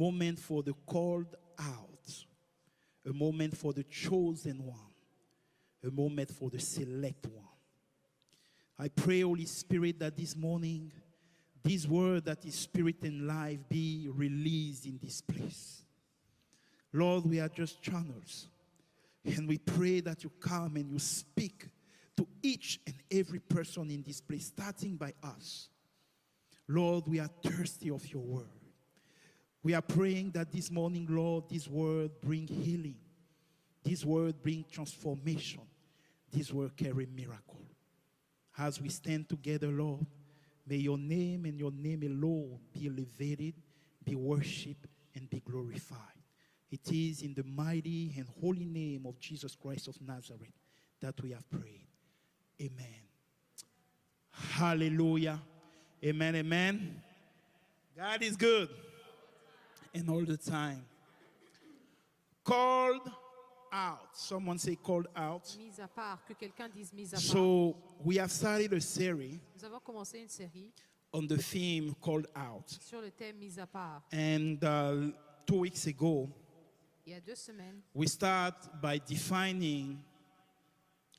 moment for the called out, a moment for the chosen one, a moment for the select one. I pray, Holy Spirit, that this morning, this word that is spirit and life be released in this place. Lord, we are just channels. And we pray that you come and you speak to each and every person in this place, starting by us. Lord, we are thirsty of your word. We are praying that this morning, Lord, this word bring healing. This word bring transformation. This word carry miracle. As we stand together, Lord, may your name and your name alone be elevated, be worshipped, and be glorified. It is in the mighty and holy name of Jesus Christ of Nazareth that we have prayed. Amen. Hallelujah. Amen, amen. God is good. And all the time. Called out. Someone say called out. Mise à part, que quelqu'un dise mise à part. So we have started a series Nous avons commencé une série on the theme called out. sur le thème mise à part. And 2 weeks ago, Il y a 2 semaines, we start by defining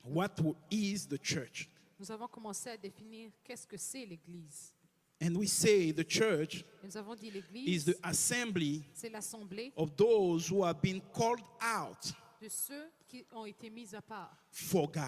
what is the church. nous avons commencé à définir qu'est-ce que c'est l'Église. And we say the church Et nous avons dit is l'Église, the assembly c'est l'assemblée of those who have been called out de ceux qui ont été mis à part for God.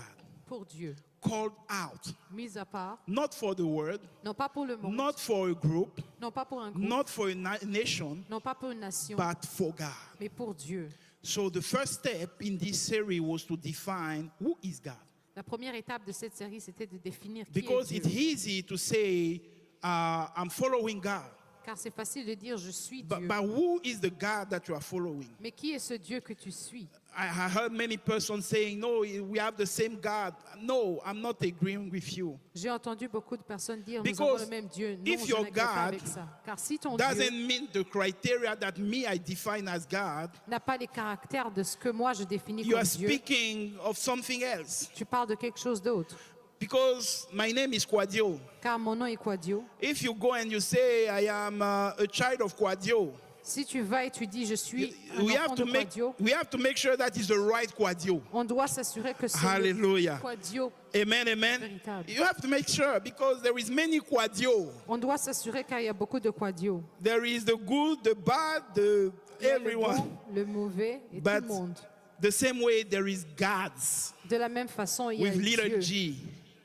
pour Dieu. Called out. Mis à part, Not for the world, non pas pour le monde, not for a group, non pas pour un groupe, not for a nation, non pas pour une nation, but for God. mais pour Dieu. So the first step in this series was to define who is God. La première étape de cette série, c'était de définir qui Because est it's Dieu. easy to say, I'm following God. Car c'est facile de dire je suis But, Dieu. but who is the God that you are following? Mais qui est ce Dieu que tu suis? I heard many persons saying, no, we have the same God. No, I'm not agreeing with you. J'ai entendu beaucoup de personnes dire nous Because avons le même Dieu. Non, if je your n'agrée pas God avec ça. Car si ton Doesn't Dieu meet the criteria that me I define as God, n'a pas les caractères de ce que moi je définis you comme are Dieu, speaking of something else. tu parles de quelque chose d'autre. Because my name is Kwadio. Car mon nom est Quadio. If you go and you say, I am a child of Kwadio, Si tu vas et tu dis je suis un we enfant de Quadio, have to make sure that is the right Kwadio. on doit s'assurer que c'est le Hallelujah. Quadio. Amen, amen. Véritable. You have to make sure because there is many Kwadio. On doit s'assurer car il y a beaucoup de Quadio. There is the good, the bad, the Il y a le everyone. bon, le mauvais et tout But le monde. the same way there is gods De la même façon, il y a with little Dieu G.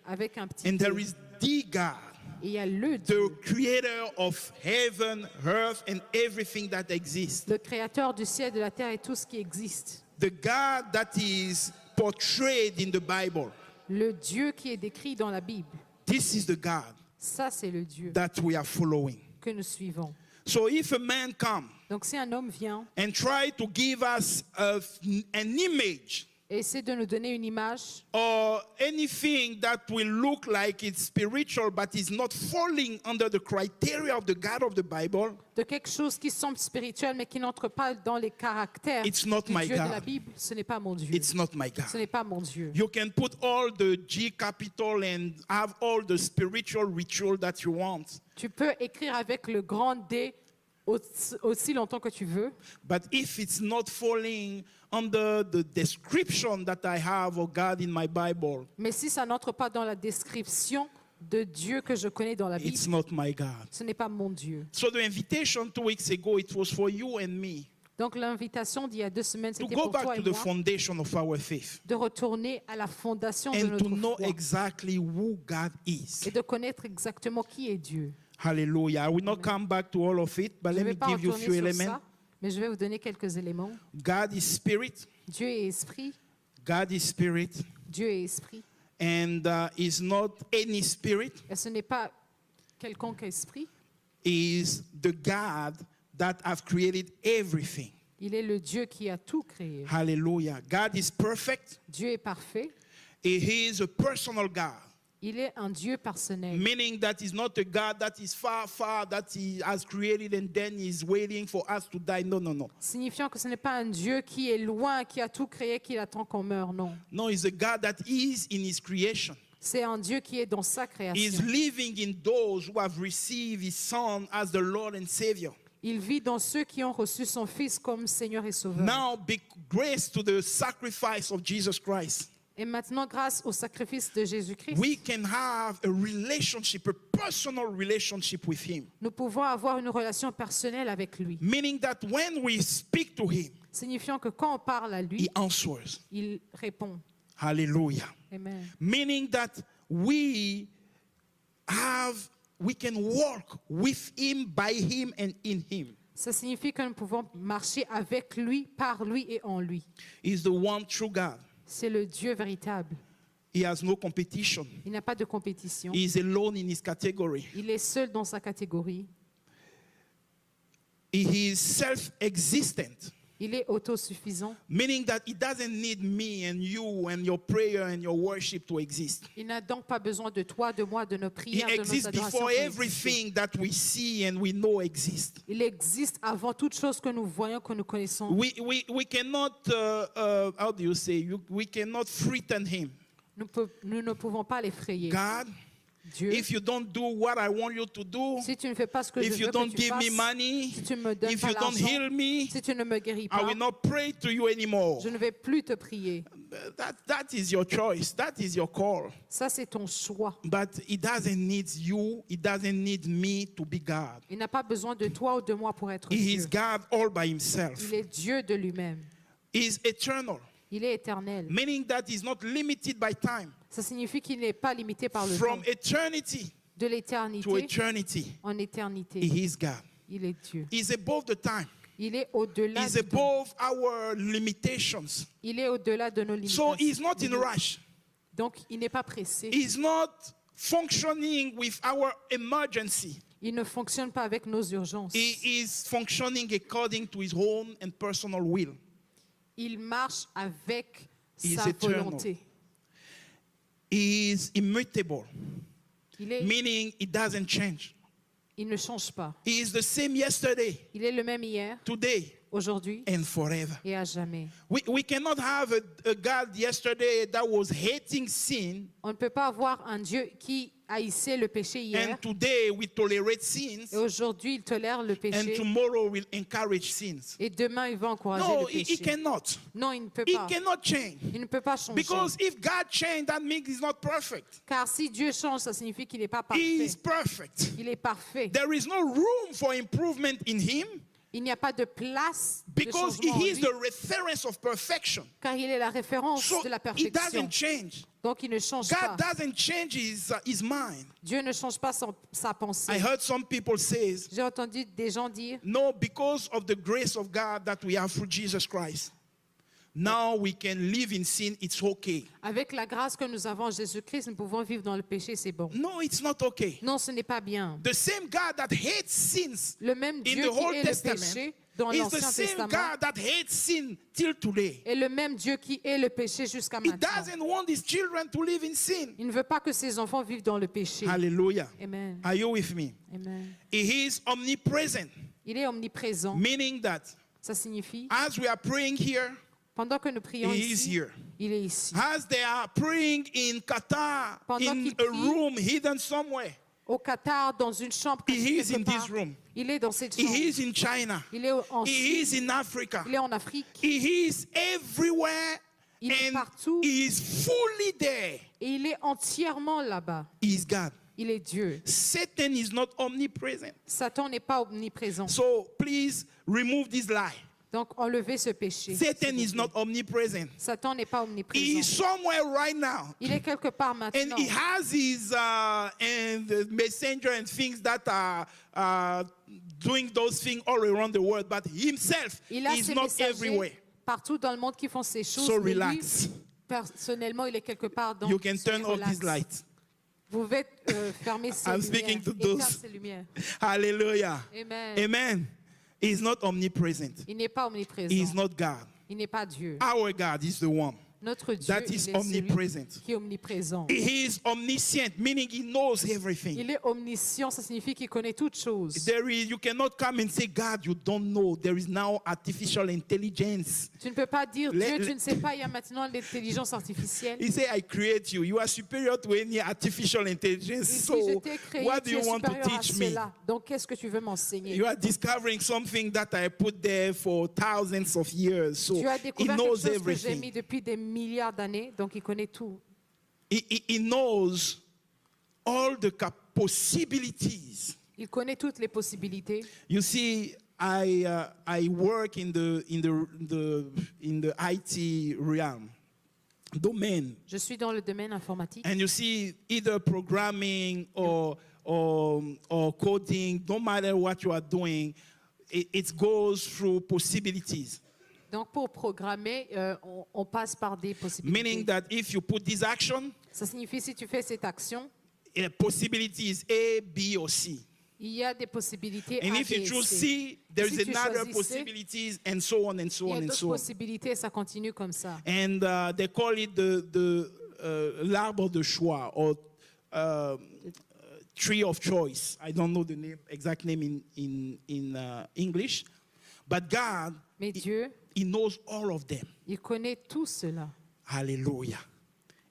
avec un petit And there Dieu. is the God, Et il y a le Dieu, the creator of heaven, earth, and everything that exists. le créateur du ciel, de la terre et tout ce qui existe. The God that is portrayed in the Bible. Le Dieu qui est décrit dans la Bible. This is the God Ça, c'est le Dieu that we are following. que nous suivons. So if a man come Donc si un homme vient and try to give us an image et essaie de nous donner une image or anything that will look like it's spiritual but is not falling under the criteria of the God of the Bible, de quelque chose qui semble spirituel mais qui n'entre pas dans les caractères It's not du my Dieu de God. la Bible, ce n'est pas mon Dieu. it's not my God. Ce n'est pas mon Dieu. You can put all the G capital and have all the spiritual ritual that you want. Tu peux écrire avec le grand D aussi longtemps que tu veux, But if it's not falling under the description that I have of God in my Bible, mais si ça n'entre pas dans la description de Dieu que je connais dans la Bible, it's not my God. ce n'est pas mon Dieu. So the invitation 2 weeks ago, it was for you and me Donc l'invitation d'il y a 2 semaines, to c'était go pour toi back et to the moi foundation of our faith de retourner à la fondation de and notre to know foi exactly who God is. et de connaître exactement qui est Dieu. Hallelujah. I will not come back to all of it, but Je let ne me vais pas give you a retourner few sur elements. ça, mais je vais vous donner quelques éléments. God is spirit. Dieu est esprit, God is spirit. Dieu est esprit, And is not any spirit. et ce n'est pas quelconque esprit, Is the God that have created everything. il est le Dieu qui a tout créé. Hallelujah. God is perfect. Dieu est parfait, He is a personal God. il est un Dieu personnel. Meaning that he's not a God that is far, far, that he has created and then he's waiting for us to die. No, no, no. Signifiant que ce n'est pas un Dieu qui est loin, qui a tout créé, qui attend qu'on meure, non. No, he's a God that is in his creation. C'est un Dieu qui est dans sa He's création. living in those who have received his Son as the Lord and Savior. Il vit dans ceux qui ont reçu son Fils comme Seigneur et Sauveur. Now, grace to the sacrifice of Jesus Christ. Et maintenant, grâce au sacrifice de Jésus-Christ, We can have a relationship, a personal relationship with Him. nous pouvons avoir une relation personnelle avec lui. Meaning that when we speak to Him, Signifiant que quand on parle à lui, He answers. il répond. Hallelujah. Amen. Meaning that we can walk with Him, by Him, and in Him. Ça signifie que nous pouvons marcher avec lui, par lui et en lui. He's the one true God. C'est le Dieu véritable. He has no competition. Il n'a pas de compétition. He is alone in His category. Il est seul dans sa catégorie. He is self-existent. Il est autosuffisant. Meaning that He doesn't need me and you and your prayer and your worship to exist. Il n'a donc pas besoin de toi, de moi, de nos He prières, de nos exists adorations. before pour exister. everything that we see and we know exist. Il existe avant toute chose que nous voyons, que nous connaissons. We cannot, how do you say, we cannot threaten Him. Nous ne pouvons pas l'effrayer. God, Dieu, if you don't do what I want you to do, si tu ne fais pas ce que je if you veux don't que tu give me fasses, money, si tu ne me donnes if pas you don't l'argent, heal me, si tu ne me guéris I pas, will not pray to you anymore. je ne vais plus te prier. That is your choice. That is your call. Ça, c'est ton choix. But He doesn't need you. He doesn't need me to be God. Il n'a pas besoin de toi ou de moi pour être He is Dieu. God all by Himself. Il est Dieu de lui-même. He is eternal, Il est éternel. meaning that He's not limited by time. Ça signifie qu'il n'est pas limité par le From temps. eternity De to l'éternité eternity, en éternité, He is God. il est Dieu. He's above the time. Il est au-delà He's du temps. above our limitations. Il est au-delà de nos So limitations. He's not in a rush. Donc, il n'est pas pressé. He's not functioning with our emergency. Il ne fonctionne pas avec nos urgences. He is functioning according to His own and personal will. Il marche avec He is sa eternal. volonté. He is immutable, Il meaning He doesn't change. ne change pas. He is the same yesterday, Il est le même hier, today, aujourd'hui and forever. et à jamais. We cannot have a God yesterday that was hating sin, On ne peut pas avoir un Dieu qui haïssait le péché hier and today we tolerate sins, et aujourd'hui il tolère le and péché tomorrow will encourage sins. et demain il va encourager No, le he péché. cannot. Non, il ne peut He pas. cannot change. Il ne peut pas changer. Because if God changed, that means He's not perfect. Car si Dieu change, ça signifie qu'il n'est pas He parfait. is perfect. Il est parfait. There is no room for improvement in Him Il n'y a pas de place de because changement en He is lui, the reference of perfection. car il est la référence So de la He perfection. doesn't change. Donc il ne change God pas. doesn't change his mind. Dieu ne change pas sa pensée. I heard some people say, J'ai entendu des gens dire, no, because of the grace of God that we have through Jesus Christ, now we can live in sin, it's okay. avec la grâce que nous avons en Jésus-Christ, nous pouvons vivre dans le péché, c'est bon. No, it's not okay. Non, ce n'est pas bien. The same God that hates sins Le même in Dieu the qui Old est le Testament péché dans is the l'Ancien same Testament God that hates sin till today. est le même Dieu qui est le péché jusqu'à He maintenant. doesn't want His children to live in sin. Il ne veut pas que ses enfants vivent dans le péché. Hallelujah. Amen. Are you with me? Amen. He is omnipresent, Il est omniprésent. meaning that Ça signifie, as we are praying here, pendant que nous prions He is ici, here. il est ici. As they are praying in Qatar, Pendant in qu'ils a prient, room hidden somewhere, Au Qatar, dans une chambre He cachée is quelque in part. this room. Il est dans cette He chambre. is in China. Il est en He Chine. is in Africa. Il est en Afrique. He is everywhere Il est and partout. He is fully there. Et il est entièrement là-bas. He is God. Il est Dieu. Satan is not omnipresent. Satan n'est pas omniprésent. So please remove this lie. Donc, enlevez ce péché. Satan is not omnipresent. Satan n'est pas He is omniprésent. somewhere right now. Il est quelque part And maintenant. he has his and the messenger and things that are doing those things all around the world, but himself Il a is ses not messagers everywhere. partout dans le monde qui font ces choses. So mais lui, relax. personnellement, il est quelque part dans You can turn off relax. these lights. Vous pouvez fermer ces I'm lumières. speaking to éteindre those. ces lumières. Hallelujah. Amen. Amen. He is not omnipresent. Il n'est pas omniprésent. He is not God. Il n'est pas Dieu. Our God is the one. Notre Dieu, that il is est celui omnipresent. qui est omniprésent. He is omniscient, meaning he knows everything. Il est omniscient, ça signifie qu'il connaît toutes choses. You cannot come and say, God, you don't know. There is now artificial intelligence. Tu ne peux pas dire, Le- Dieu, tu ne sais pas, il y a maintenant l'intelligence artificielle. He said, I create you. You are superior to any artificial Il intelligence. dit, je So, t'ai créé, what do tu you es want to supérieur à teach me? cela. Donc, qu'est-ce que tu veux m'enseigner? You are discovering something that I put there for thousands of years. So, Tu as he découvert quelque knows chose que j'ai everything. mis depuis des milliards d'années, donc il connaît tout. He knows all the possibilities. Il connaît toutes les possibilités. You see, I work in the IT realm, domain, Je suis dans le domaine informatique. and you see either programming or coding. No matter what you are doing, it goes through possibilities. Donc, pour programmer, on passe par des possibilités. Meaning that if you put this action, Ça signifie si tu fais cette action, possibility is A, B, or C. il y a des possibilités And A, if B you et choose C. C, there Si is tu another choisis C, possibilities, and so on and so Il y on a and d'autres so on. possibilités, ça continue comme ça. And they call it l'arbre de choix, or tree of choice. I don't know the exact name in English, but God, Mais Dieu, He knows all of them. il connaît tout cela. Hallelujah.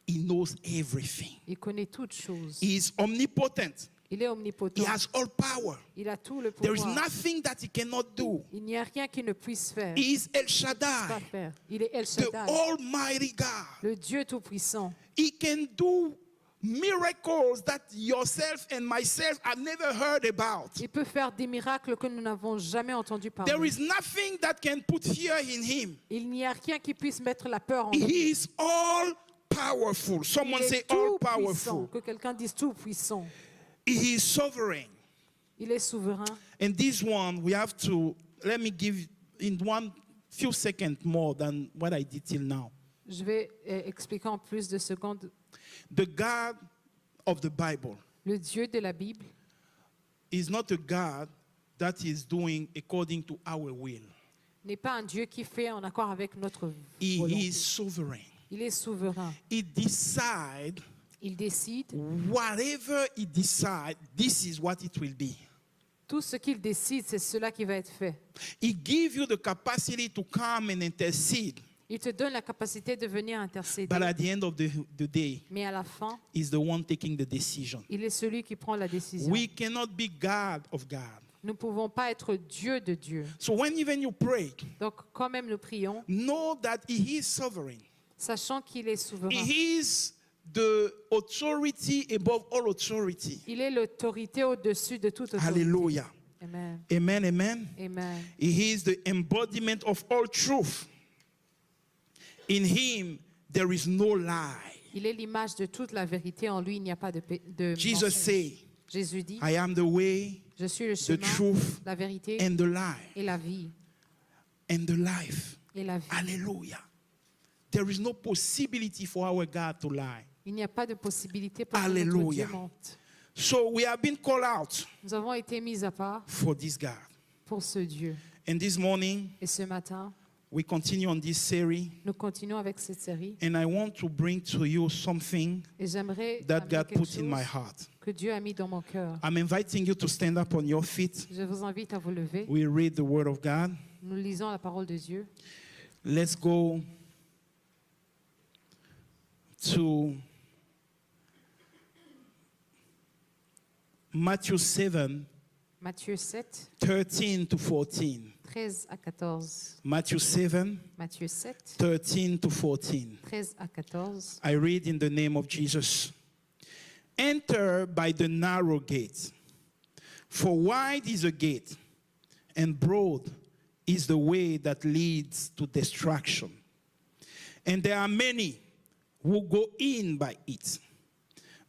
He knows everything. Il connaît toutes choses. He is omnipotent. Il est He omnipotent. has all power. Il a tout le There is pouvoir. nothing that He cannot do. Il n'y a rien qu'il ne puisse faire. He is El Pas Shaddai, faire. Il est El the Shaddai, Almighty God. le Dieu tout-puissant. He can do miracles that yourself and myself have never heard about. Il peut faire des miracles que nous n'avons jamais entendus There parler. is nothing that can put fear in Him. Il n'y a rien qui puisse mettre la peur en lui. He is all powerful. Il Someone say est all tout-puissant. powerful. Que quelqu'un dise tout-puissant. He is sovereign. Il est souverain. And this one, we have to, let me give in one few seconds more than what I did till now. Je vais expliquer en plus de secondes. The God of the Bible Le Dieu de la Bible is not a God that is doing according to our will. n'est pas un Dieu qui fait en accord avec notre He volonté. is sovereign. Il est souverain. He decides Il décide. whatever He decides, this is what it will be. Tout ce qu'il décide, c'est cela qui va être fait. He gives you the capacity to come and intercede, Il te donne la capacité de venir intercéder. but at the end of the day, Mais à la fin, He's the one taking the decision. il est celui qui prend la décision. We cannot be God of God. Nous ne pouvons pas être Dieu de Dieu. So when even you pray, Donc, quand même nous prions, know that He is sovereign. sachant qu'il est souverain. He is the authority above all authority. Il est l'autorité au-dessus de toute autorité. Hallelujah. Amen. Amen, amen. Amen. He is the embodiment of all truth. In Him, there is no lie. Il est l'image de toute la vérité. En lui, il n'y a pas de Jesus mensonge. said, Jésus dit, I am the way, je suis le the chemin, truth, la vérité and the lie, et la vie. and the life. Et la vie. Hallelujah. There is no possibility for our God to lie. Il n'y a pas de possibilité pour que notre Alléluia. Dieu mente. So we have been called out Nous avons été mis à part for this God. pour ce Dieu. And this morning, Et ce matin, we continue on this series. nous continuons avec cette série. And I want to bring to you something Et j'aimerais that amener God quelque put in my chose heart. que Dieu a mis dans mon cœur. I'm inviting you to stand up on your feet. Je vous invite à vous lever. We read the Word of God. Nous lisons la parole de Dieu. Let's go to Matthew 7, Matthieu 7, 13 to 14. 13 à 14. Matthew 7, Matthieu 7, 13 to 14. 13 à 14. I read in the name of Jesus. Enter by the narrow gate, for wide is the gate, and broad is the way that leads to destruction. And there are many who go in by it,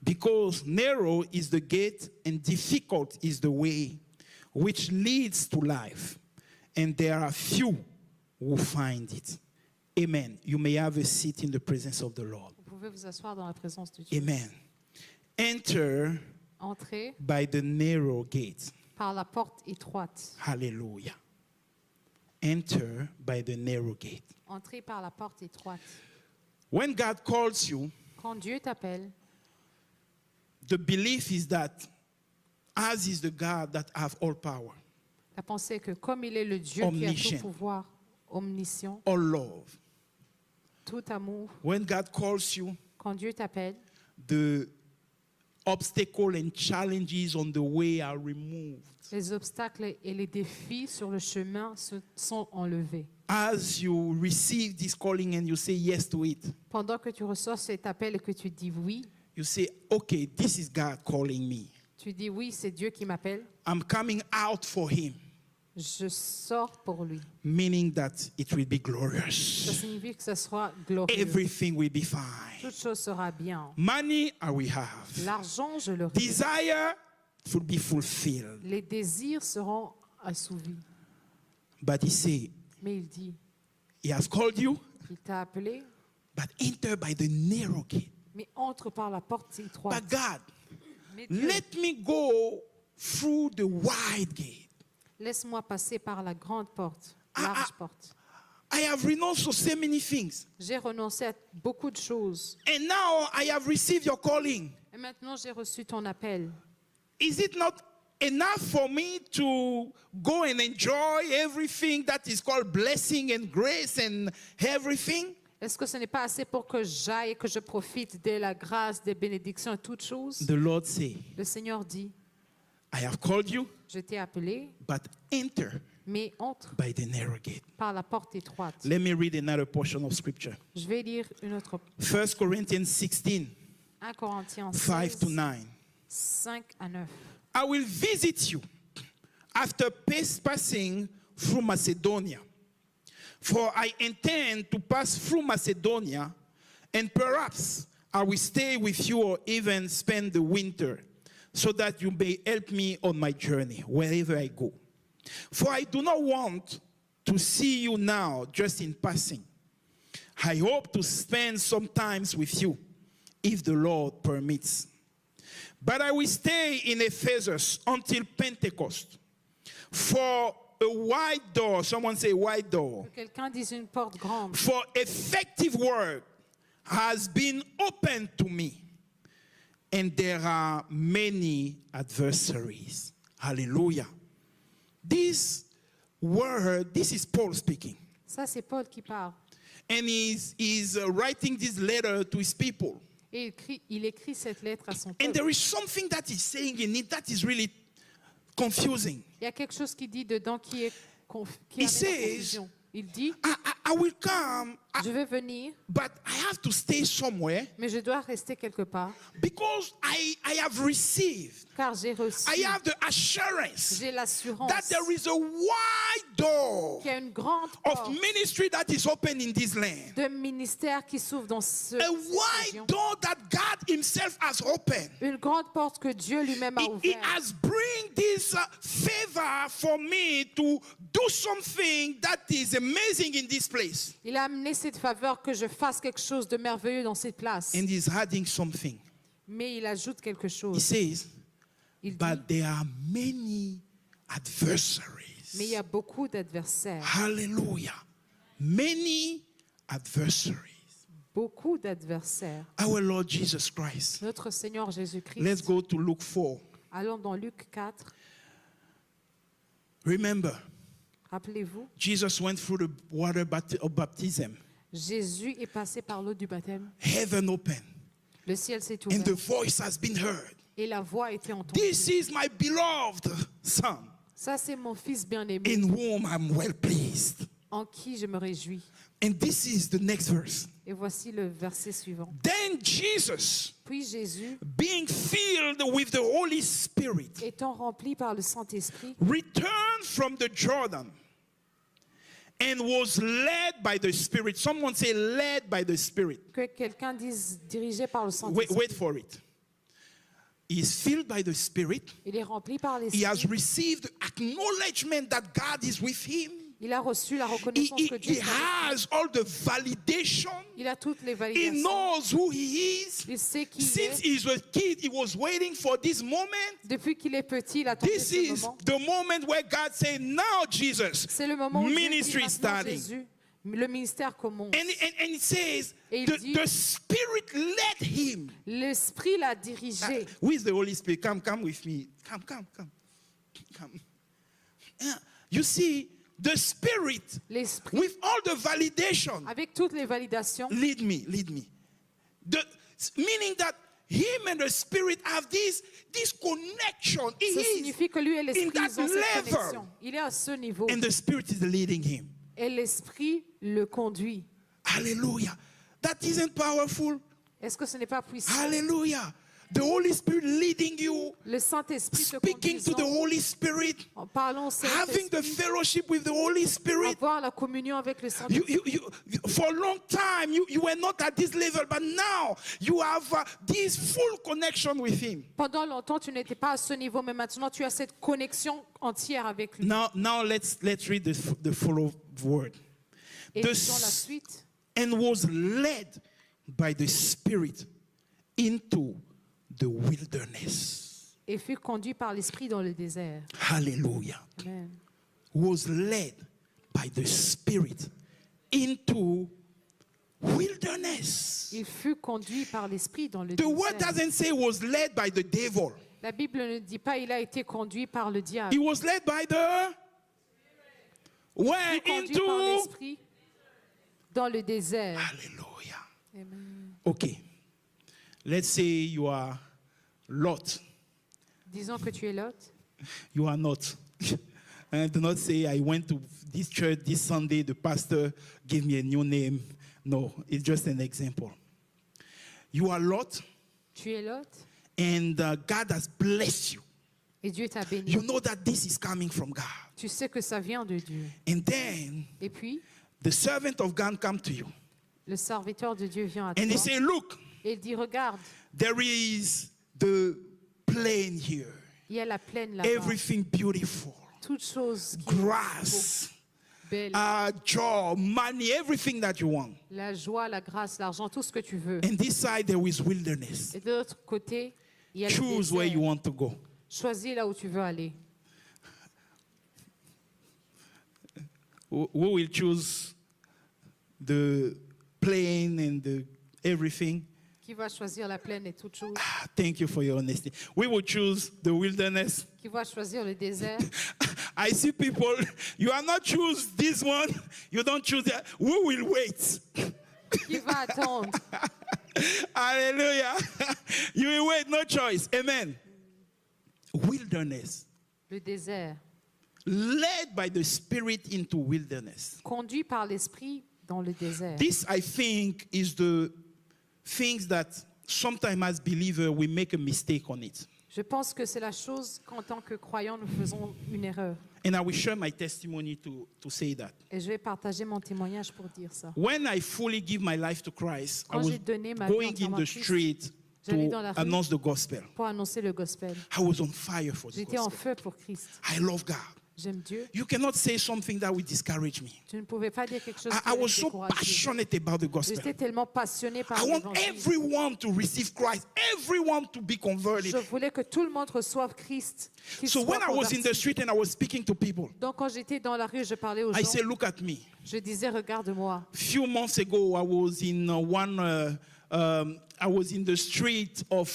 because narrow is the gate and difficult is the way which leads to life, and there are few who find it. Amen. You may have a seat in the presence of the Lord. Vous pouvez vous asseoir dans la présence de Dieu. Amen. Enter Entrez by the narrow gate. par la porte étroite. Hallelujah. Enter by the narrow gate. Entrez par la porte étroite. When God calls you, Quand Dieu t'appelle, the belief is that as is the God that have all power, la pensée est que comme il est le Dieu qui a Omniscient. tout pouvoir, omniscient, all love. tout amour, When God calls you, quand Dieu t'appelle, the obstacles and challenges on the way are removed. les obstacles et les défis sur le chemin sont enlevés. As you receive this calling and you say yes to it, Pendant que tu reçois cet appel et que tu dis oui, you say, okay, this is God calling me. tu dis oui, c'est Dieu qui m'appelle, I'm coming out for him, je sors pour lui. meaning that it will be Ça glorious. signifie que ce sera glorieux. Everything will be fine. Toute chose sera bien. Money I will have. L'argent, je le Desire will be fulfilled. Les désirs seront assouvis. But he said, Mais il dit, he has called you, il t'a appelé, but enter by the narrow gate. mais entre par la porte étroite. But God, Mais Dieu, let me go through the wide gate. laisse-moi passer par la grande porte, large porte. I have renounced to so many things. J'ai renoncé à beaucoup de choses. And now I have received your calling. Et maintenant, j'ai reçu ton appel. Is it not enough for me to go and enjoy everything that is called blessing and grace and everything? Est-ce que ce n'est pas assez pour que j'aille et que je profite de la grâce, des bénédictions et toutes choses? The Lord say, Le Seigneur dit, I have called you, je t'ai appelé, but enter mais entre by the narrow gate. par la porte étroite. Let me read another portion of scripture. Je vais lire une autre 1 Corinthians 16, 1 Corinthiens 5 to 16, 9. 5 à 9. I will visit you after passing through Macedonia. For I intend to pass through Macedonia, and perhaps I will stay with you or even spend the winter, so that you may help me on my journey wherever I go. For I do not want to see you now just in passing. I hope to spend some time with you, if the Lord permits. But I will stay in Ephesus until Pentecost. For a wide door, someone say wide door, Que quelqu'un dise une porte grande. for effective work has been opened to me. And there are many adversaries. Hallelujah. This word, this is Paul speaking. Ça, c'est Paul qui parle. And he's writing this letter to his people. Et il écrit cette lettre à son And peuple. there is something that he's saying in it that is really confusing. Il y a quelque chose qui dit dedans qui est qui He amène says, la confusion. Il dit, I will come, je vais venir, but I have to stay somewhere mais je dois rester quelque part, because I have received, car j'ai reçu, I have the assurance j'ai l'assurance that there is a wide door qu'il y a une grande of porte ministry that is open in this land. de ministère qui s'ouvre dans ce A cette wide région. door that God himself has opened. Une grande porte que Dieu lui-même a He ouverte. has bring this favor for me to do something that is amazing in this place. Il a amené cette faveur que je fasse quelque chose de merveilleux dans cette place. And he's adding something. Mais il ajoute quelque He chose. says, Il dit, but there are many adversaries. mais il y a beaucoup d'adversaires. Hallelujah. Many adversaries. Beaucoup d'adversaires. Our Lord Jesus Christ. Notre Seigneur Jésus-Christ. Let's go to Luke 4. Allons dans Luc 4. Remember, Rappelez-vous, Jesus went through the water of baptism. Jésus est passé par l'eau du baptême. Heaven opened. Le ciel s'est And ouvert. the voice has been heard. Et la voix a été entendue. This is my beloved Son, Ça, c'est mon fils bien-aimé, in whom I'm well pleased. en qui je me réjouis. And this is the next verse. Et voici le verset suivant. Then Jesus, Puis Jésus, being filled with the Holy Spirit, étant rempli par le Saint-Esprit, returned from the Jordan and was led by the Spirit. Someone say, led by the Spirit. que quelqu'un dise dirigé par le Wait, Saint-Esprit. wait for it. He is filled by the Spirit. Il est rempli par He l'Esprit. has received acknowledgement that God is with him. Il a reçu la He, reconnaissance que Dieu he est avec lui. has all the validation. Il a toutes les He validations. knows who he is. Il sait qui il Since est. he was a kid, he was waiting for this moment. Depuis qu'il est petit, il attendait This ce is moment. the moment where God said, now Jesus, C'est le moment où Dieu dit ministry maintenant, starting. Jésus, Le ministère commence. And it says, Et il dit- the Spirit led him. L'Esprit l'a dirigé. Who is the Holy Spirit? Come with me. Come. Yeah. You see, the Spirit, L'Esprit, with all the validation, avec toutes les validations, lead me. Meaning that him and the Spirit have this connection. He ça is signifie que lui et in l'Esprit, that ils ont cette level. connexion. Il est à ce niveau. And the Spirit is leading him. Et l'Esprit le conduit. Hallelujah. That isn't powerful. Est-ce que ce n'est pas puissant? Hallelujah. The Holy Spirit leading you, Le Saint-Esprit te speaking to the conduisant, Holy Spirit, en parlant au having the Saint-Esprit, fellowship with the Holy Spirit. avoir la communion avec le Saint-Esprit. For a long time, you were not at this level, but now you have this full connection with Him. Pendant longtemps, tu n'étais pas à ce niveau, mais maintenant, tu as cette connexion entière avec lui. Now let's read the follow word. Et The disons la s- suite. And was led by the Spirit into the wilderness. Et fut conduit par l'Esprit dans le désert. Hallelujah. Amen. Was led by the Spirit into wilderness. Il fut conduit par l'Esprit dans le The word désert. doesn't say was led by the devil. La Bible ne dit pas il a été conduit par le diable. He was led by the where Il fut conduit par into. l'Esprit dans le désert. Hallelujah. Amen. Okay. Let's say you are Lot. Disons que tu es Lot. You are not. And do not say, I went to this church this Sunday, the pastor gave me a new name. No, it's just an example. You are Lot, Tu es Lot and God has blessed you. et Dieu t'a béni. You know that this is coming from God. Tu sais que ça vient de Dieu. And then Et puis, the servant of God come to you. le serviteur de Dieu vient à toi And he say, look, et il dit, regarde, there is the plain here. il y a la plaine là-bas. Everything beautiful. Toutes choses qui Grass, belles, joy, money, everything that you want. la joie, la grâce, l'argent, tout ce que tu veux. And this side there is wilderness. Et de l'autre côté, il y a le Choose where you désert. want to go. Choisis là où tu veux aller. Who will choose the plain and the everything? Qui va choisir la plaine et toutes choses? Thank you for your honesty. We will choose the wilderness. Qui va choisir le désert? I see people, you are not choose this one, you don't choose that. We will wait. Qui va attendre? Hallelujah. You will wait, no choice. Amen. Wilderness. Le désert. Led by the Spirit into wilderness. Conduit par l'Esprit dans le désert. This, I think, is the things that sometimes as believers we make a mistake on it. Je pense que c'est la chose qu'en tant que croyants, nous faisons une erreur. And I will share my testimony to say that. Et je vais partager mon témoignage pour dire ça. When I fully give my life to Christ, I Quand was j'ai donné ma vie going in entièrement à the Christ, street j'allais to dans la rue announce the gospel. pour annoncer le gospel. I was on fire for the J'étais en gospel. feu pour Christ. I love God. J'aime Dieu. You cannot say something that will discourage me. Je ne pouvais pas dire quelque chose qui I allait was me so décourager. passionate about the gospel. J'étais tellement passionné par I want l'évangile. everyone to receive Christ, everyone to be converted. Je voulais que tout le monde reçoive Christ. qu'il So soit when I was in the converti. street and I was speaking to people, Donc quand j'étais dans la rue, je parlais aux I gens. said, look at me. Je disais, regarde-moi. Few months ago, I was in I was in the street of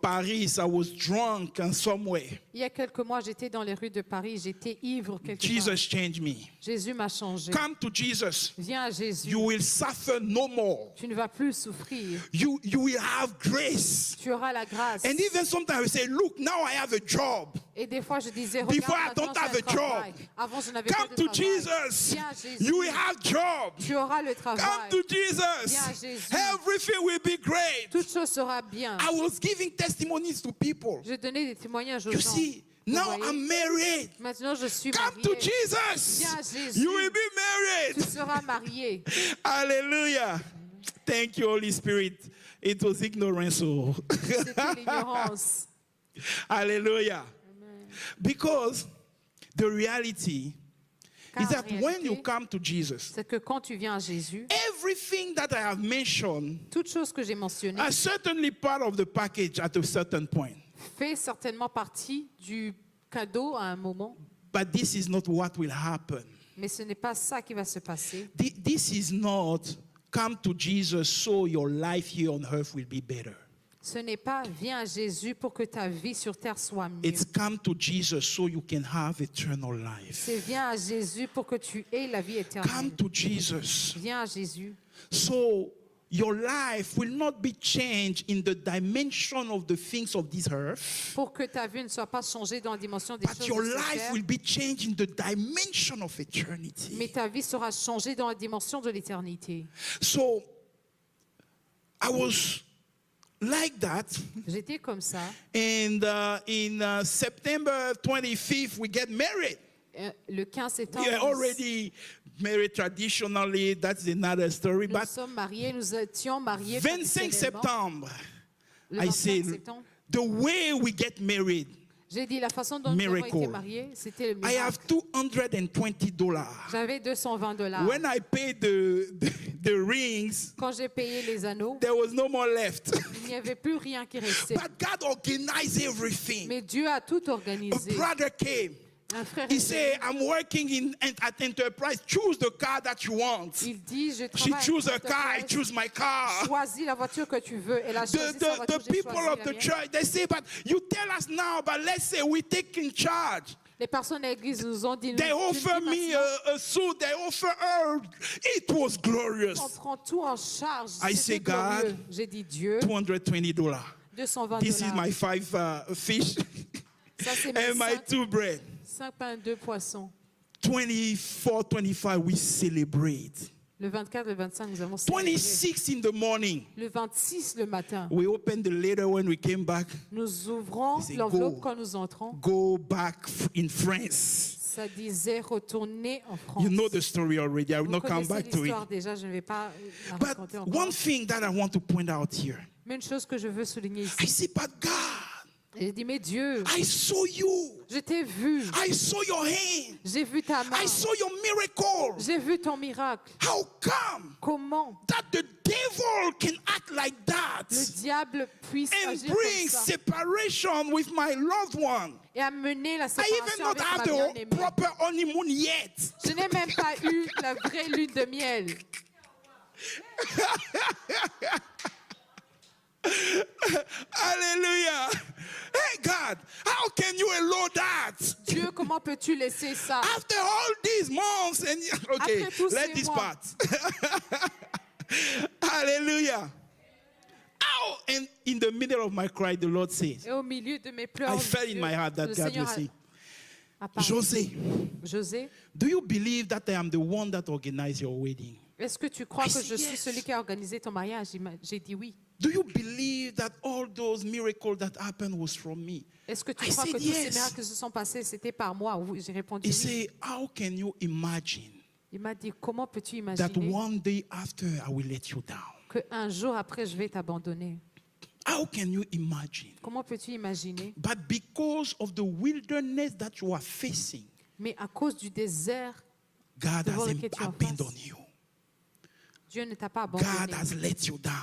Paris. I was drunk and somewhere. Il y a quelques mois, j'étais dans les rues de Paris. J'étais ivre quelque part. Jesus changed me. Jésus m'a changé. Come to Jesus. Viens à Jésus. You will suffer no more. Tu ne vas plus souffrir. You will have grace. Tu auras la grâce. And even sometimes I say, look, now I have a job. Et des fois, je disais, Before I regarde, don't maintenant, have j'ai a un travail. job. Avant, je n'avais Come pas de to travail. Jesus. Viens à Jésus. You will have job. Tu auras le travail. Come to Jesus. Viens à Jésus. Everything will be great. Toute chose sera bien. I was giving testimonies to people. Je donnais des témoignages aux You gens. see, Vous now voyez? I'm married. Maintenant, je suis Come to mariée. Jesus. Viens à Jésus. You will be Tu married. seras marié. Hallelujah. Thank you, Holy Spirit. It was ignorance. So. C'était l'ignorance. Hallelujah. Because the reality Car is en that when réalité, you come to Jesus, c'est que quand tu viens à Jésus, everything that I have mentioned toute chose que j'ai mentionnée are certainly part of the package at a certain point. fait certainement partie du cadeau à un moment. But this is not what will happen Mais ce n'est pas ça qui va se passer. This is not come to Jesus so your life here on earth will be better. Ce n'est pas viens à Jésus pour que ta vie sur terre soit mieux. It's come to Jesus so you can have eternal life. C'est viens à Jésus pour que tu aies la vie Come éternelle. to Jesus. Viens à Jésus. So your life will not be changed in the dimension of the things of this earth, Pour que ta vie ne soit pas changée dans la dimension des but choses your de cette life terre, will be changed in the dimension of eternity. mais ta vie sera changée dans la dimension de l'éternité. So I was like that, J'étais comme ça. and in September 25th we get married. Le 15 septembre, We are already married traditionally. That's another story. nous But sommes mariés, nous étions mariés 25 traditionnellement. September, Le I 25 say septembre, the way we get married. j'ai dit la façon dont nous avons Miracle. été mariés, c'était le I have miracle. $220. J'avais $220. When I paid the rings, Quand j'ai payé les anneaux, there was no more left. il n'y avait plus rien qui restait. But God organized everything. Mais Dieu a tout A organisé. brother came. Un frère He est said, venu. I'm working at Enterprise. Choose the car that you want. Il dit, je She travaille chose a à car, I Enterprise. choose my car. Choisis la voiture que tu veux. Elle a choisi sa voiture, The j'ai people choisi of la the mienne. church, they say, but you tell us now, but let's say we take in charge. Les personnes de l'église nous ont dit, They nous, tu offer dis me maintenant, a suit, they offer her. It was glorious. on prend tout en charge. I C'était say, glorieux. God, J'ai dit Dieu, $220. $220. This is my 5 fish Ça, c'est mes and my 2 bread. 5 pains, 2 poissons. 24, 25, we celebrate. Le 24, le 25, nous avons célébré. 26 in the morning, Le 26, le matin, we opened the letter when we came back. nous ouvrons C'est l'enveloppe go. quand nous entrons. Go back in France. Ça disait retourner en France. You know the story already. I will Vous not come connaissez back to it. l'histoire déjà, je ne vais pas la But raconter encore. one thing that I want to point out here, Mais une chose que je veux souligner I ici, see, but God, j'ai dit, mais Dieu, I saw you. je t'ai vu, I saw your hand. j'ai vu ta main, I saw your miracle. j'ai vu ton miracle. How come Comment that the devil can act like that le diable puisse and agir bring comme ça separation with my loved one? et amener la I even séparation not avec have ma the bien-aimée. proper honeymoon yet. Je n'ai même pas eu la vraie lune de miel. Hallelujah. Hey God, how can you allow that? Dieu, comment peux-tu laisser ça? After all these months and okay, Après tous let ces this mois. part. Hallelujah. Ow! And in the middle of my cry, the Lord says, Et au milieu de mes pleurs, I felt in Dieu- my heart that le God Seigneur will say, a parlé. José, José, do you believe that I am the one that organized your wedding? est-ce que tu crois I que said je suis yes. celui qui a organisé ton mariage? J'ai dit oui. Do you believe that all those miracles that happened was from me? Est-ce que tu I crois que said tous ces yes. miracles qui se sont passés, c'était par moi? Oui, j'ai répondu He oui. said, how can you imagine Il m'a dit, comment peux-tu that imaginer one day after I will let you down? qu'un jour après, je vais t'abandonner? How can you imagine? Comment peux-tu imaginer? But because of the wilderness that you are facing, Mais à cause du désert, God Devant has lequel tu es en abandoned face. you. Dieu ne t'a pas God abandonné. has let you down.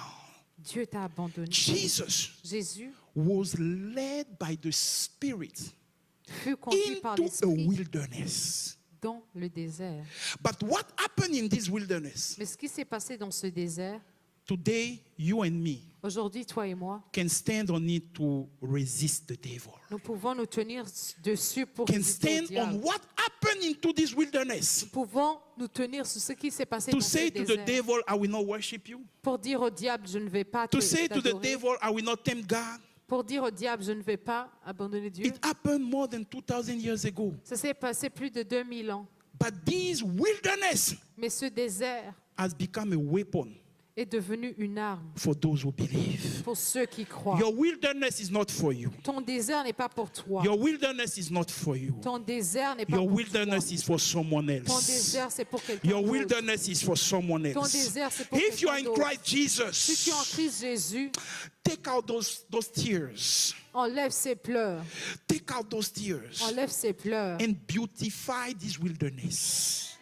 Dieu t'a abandonné. Jesus Jésus was led by the Spirit fut conduit par into a l'Esprit wilderness. dans le désert. But what happened in this wilderness? Mais ce qui s'est passé dans ce désert, Today, you and me aujourd'hui, toi et moi, can stand on it to resist the devil. nous pouvons nous tenir dessus pour Can résister au stand on diable. what happened into this wilderness. Nous pouvons nous tenir sur ce qui s'est passé To dans ce say to the désert. devil, I will not worship you. Pour dire au diable, je ne vais pas To say to the t'adorer. devil, I will not tempt God. Pour dire au diable, je ne vais pas abandonner Dieu. It happened more than 2,000 years ago. Ça s'est passé plus de 2000 ans. But this wilderness Mais ce désert has become a weapon est devenu une arme for those who believe. pour ceux qui croient. Your wilderness is not for you. Ton désert n'est pas pour toi. Your wilderness is not for you. Ton désert n'est pas Your pour wilderness toi. is for someone Ton else. désert, c'est pour quelqu'un Your d'autre. wilderness is for someone Ton else. désert, c'est pour If you are in quelqu'un d'autre. Christ Si tu es en Jesus, Christ Jésus, take out those tears. enlève ses pleurs. Take out those tears Enlève ses pleurs. and beautify this wilderness.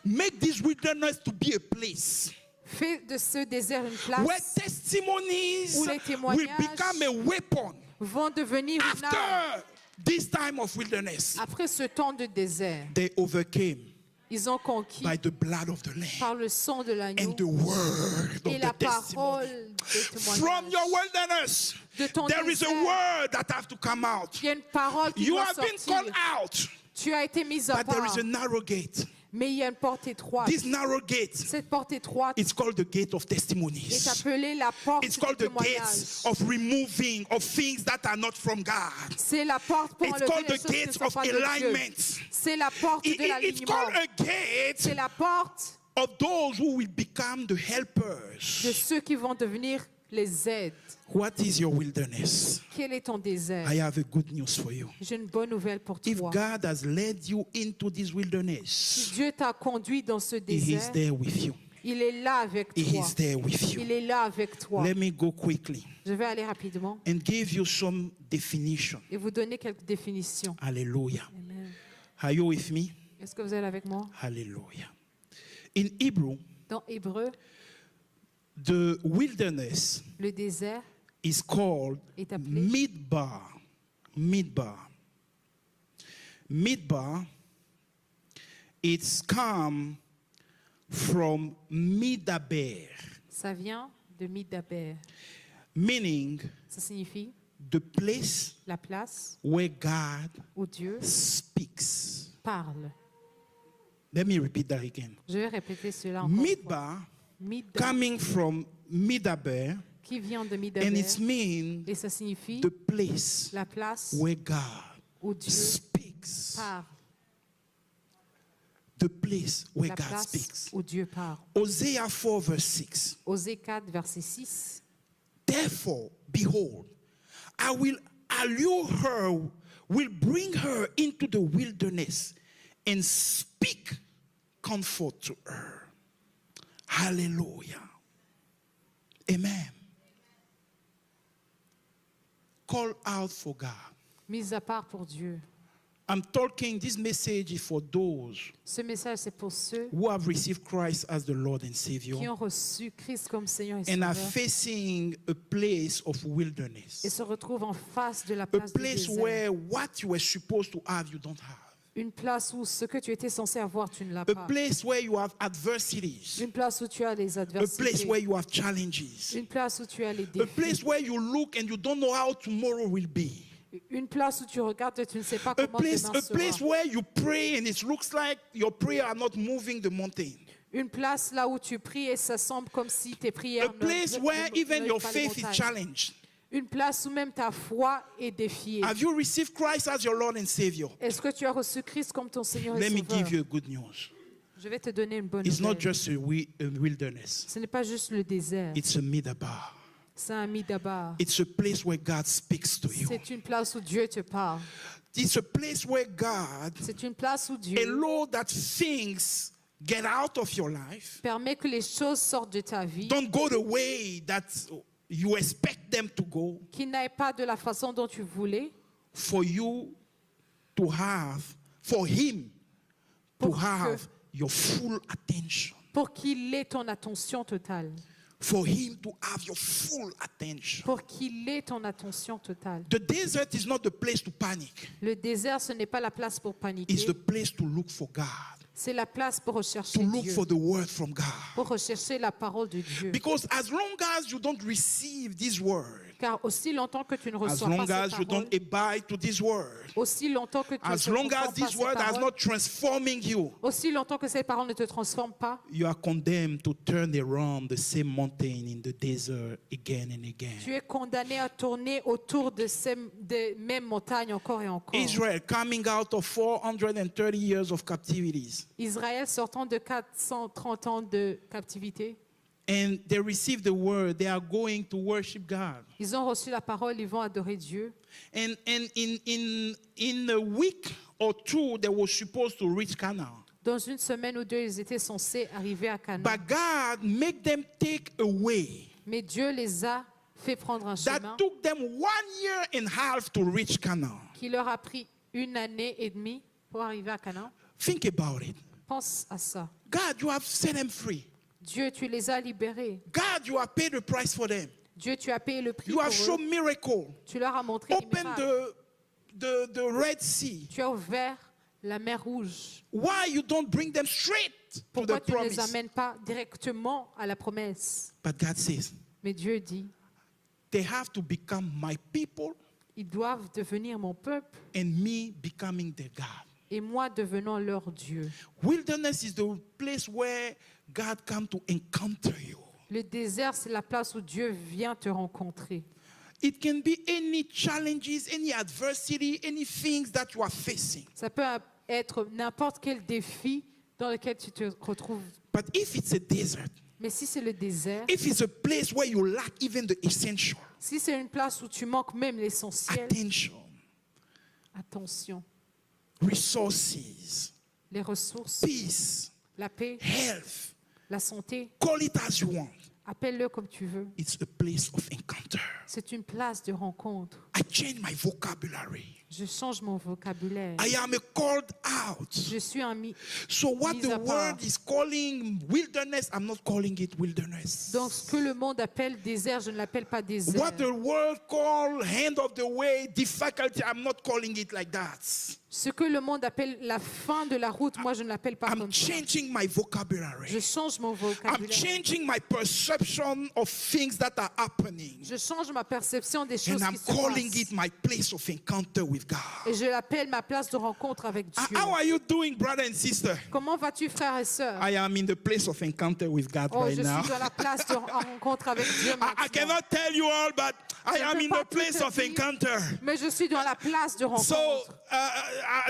Make this wilderness to be a place Fais de ce désert une where place testimonies où les will témoignages become a weapon vont devenir une arme. after this time of wilderness. Après ce temps de désert, They overcame Ils ont conquis by the blood of the Lamb par le sang de l'agneau and the word et of la the testimony. parole de From témoignage. your wilderness, De ton there is a désert, word that has to come out. il y a une parole qui You doit have been sortir. called out, Tu as été mise à but there part, is a narrow gate. mais il y a une porte étroite. This narrow gate, Cette porte étroite it's called the gate of est testimonies. appelée la porte It's du called the témoignage. gates of removing of things that are not from God. C'est la porte pour It's enlever called les the choses qui ne gates sont of pas de Dieu. alignment. C'est la porte de It's l'alignement. called a gate C'est la porte of those who will become the de helpers. ceux qui vont devenir les aides. What is your wilderness? Quel est ton désert? I have a good news for you. J'ai une bonne nouvelle pour If toi. God has led you into this Si wilderness, Dieu t'a conduit dans ce He is désert, there with you. il est là avec He toi. is there with you. Il est là avec toi. Let me go quickly Je vais aller rapidement and give you some definition. et vous donner quelques définitions. Hallelujah. Amen. Are you with me? Est-ce que vous êtes avec moi? Hallelujah. In Hebrew, Dans Hébreu, the wilderness le désert is called est appelé Midbar. Midbar. Midbar, it's come from Midaber, ça vient de Midaber. meaning Ça signifie the place la place where God où Dieu speaks. parle. Let me repeat that again. Je vais répéter cela encore. Une fois. Midbar, Midbar, coming from Midaber, qui vient de and Midaber, it means et ça signifie the place la place where God où Dieu speaks. parle. The place where La God place speaks. où Dieu parle. Hosea 4, verse 6. Osée 4, verset 6. Therefore, behold, I will allure her, will bring her into the wilderness and speak comfort to her. Hallelujah. Amen. Call out for God. Mise à part pour Dieu. I'm talking, this message is for those Ce message, c'est pour ceux who have received Christ as the Lord and qui Savior ont reçu Christ comme Seigneur et and are Sauveur facing a place of et wilderness. se retrouvent en face de la A place du place désert. where what you were supposed to have, you don't have. Une place où ce que tu étais censé avoir, tu ne l'as A pas. place where you have adversities. Une place où tu as les A place adversités. where you have challenges. Une place où tu as les A défis. place where you look and you don't know how tomorrow will be. Une place où tu regardes et tu ne sais pas A comment place, demain a place sera. where you pray and it looks like your prayer are not moving the mountain. Une place là où tu pries et ça semble comme si tes prières A place where even your faith is challenged. Une place où même ta foi est défiée. Have you received Christ as your Lord and Savior? Est-ce que tu as reçu Christ comme ton Seigneur et Let me Sauveur? give you a good news. Je vais te donner une bonne It's not nouvelle. just a wilderness. Ce n'est pas juste le désert. It's a midabar. C'est un midabar. It's a place where God speaks to you. C'est une place où Dieu te parle. It's a place where God C'est une place où Dieu allow that things get out of your life. permet que les choses sortent de ta vie, Don't go the way that you expect them to go qui n'aillent pas de la façon dont tu voulais, for you to have, for Him to Pour que- have your full attention. pour qu'il ait ton attention totale. For Him to have your full attention. Pour qu'il ait ton attention totale. The desert is not the place to panic. Le désert, ce n'est pas la place pour It's paniquer. the place to look for God, C'est la place pour rechercher to look Dieu. for the word from God. Pour rechercher la parole de Dieu. Because as long as you don't receive this word, Car aussi longtemps que tu ne as reçois long pas as ces you paroles, don't abide to this word, aussi longtemps que tu ne as te long transformes as pas this ces word has paroles, not transforming you, aussi longtemps que ces paroles ne te transforment pas, you are condemned to turn around the same mountain in the desert again and again. tu es condamné à tourner autour de ces des mêmes montagnes encore et encore. Israel coming out of 430 years of captivities, Israël sortant de 430 ans de captivité, and they received the word, they are going to worship God. ils ont reçu la parole, ils vont adorer Dieu. And in a week or two, they were supposed to reach Canaan. Dans une semaine ou deux, ils étaient censés arriver à Canaan. But God made them take a way Mais Dieu les a fait prendre un chemin that took them 1 year and a half to reach Canaan. qui leur a pris 1 année et demie pour arriver à Canaan. Think about it. Pense à ça. God, you have set them free. Dieu, tu les as libérés. God, you have paid the price for them. Dieu, tu as payé le prix You pour have eux. shown miracle. Tu leur as montré des Open miracles. the Red Sea. Tu as ouvert La mer Rouge. Why you don't bring them straight to Pourquoi the tu ne les promise? amènes pas directement à la promesse? But God says, Mais Dieu dit, they have to become my people ils doivent devenir mon peuple and me becoming their God. et moi devenant leur Dieu. Wilderness is the place where God comes to encounter you. Le désert, c'est la place où Dieu vient te rencontrer. It can be any challenges, any adversity, any things that you are facing. Ça peut être n'importe quel défi dans lequel tu te retrouves. But if it's a desert, Mais si c'est le désert, if it's a place where you lack even the essential, si c'est une place où tu manques même l'essentiel, attention, attention, resources, les ressources, peace, la paix, health, la santé, call it as you want. appelle-le comme tu veux. It's a place of encounter. C'est une place de rencontre. I change my vocabulary. Je change mon vocabulaire. I am a called out. Je suis un mis. So what Mis the à part. world is calling wilderness, I'm not calling it wilderness. Donc, ce que le monde appelle désert, je ne l'appelle pas désert. What the world call hand of the way, difficulty, I'm not calling it like that. Ce que le monde appelle la fin de la route, moi, je ne l'appelle pas I'm comme ça. changing my vocabulary. Je change mon I'm vocabulaire. changing my perception of things that are happening. Je change ma perception des choses And I'm qui se calling passent. it my place of encounter with God. Et je l'appelle ma place de rencontre avec Dieu. How are you doing, brother and sister? Comment vas-tu, frères et sœurs? I am in the place of encounter with God Oh, right je now. suis dans la place de rencontre avec Dieu I maintenant. cannot tell you all, but I Je am peux in pas the tout place te of dire. encounter. Mais je suis dans la place de rencontre. So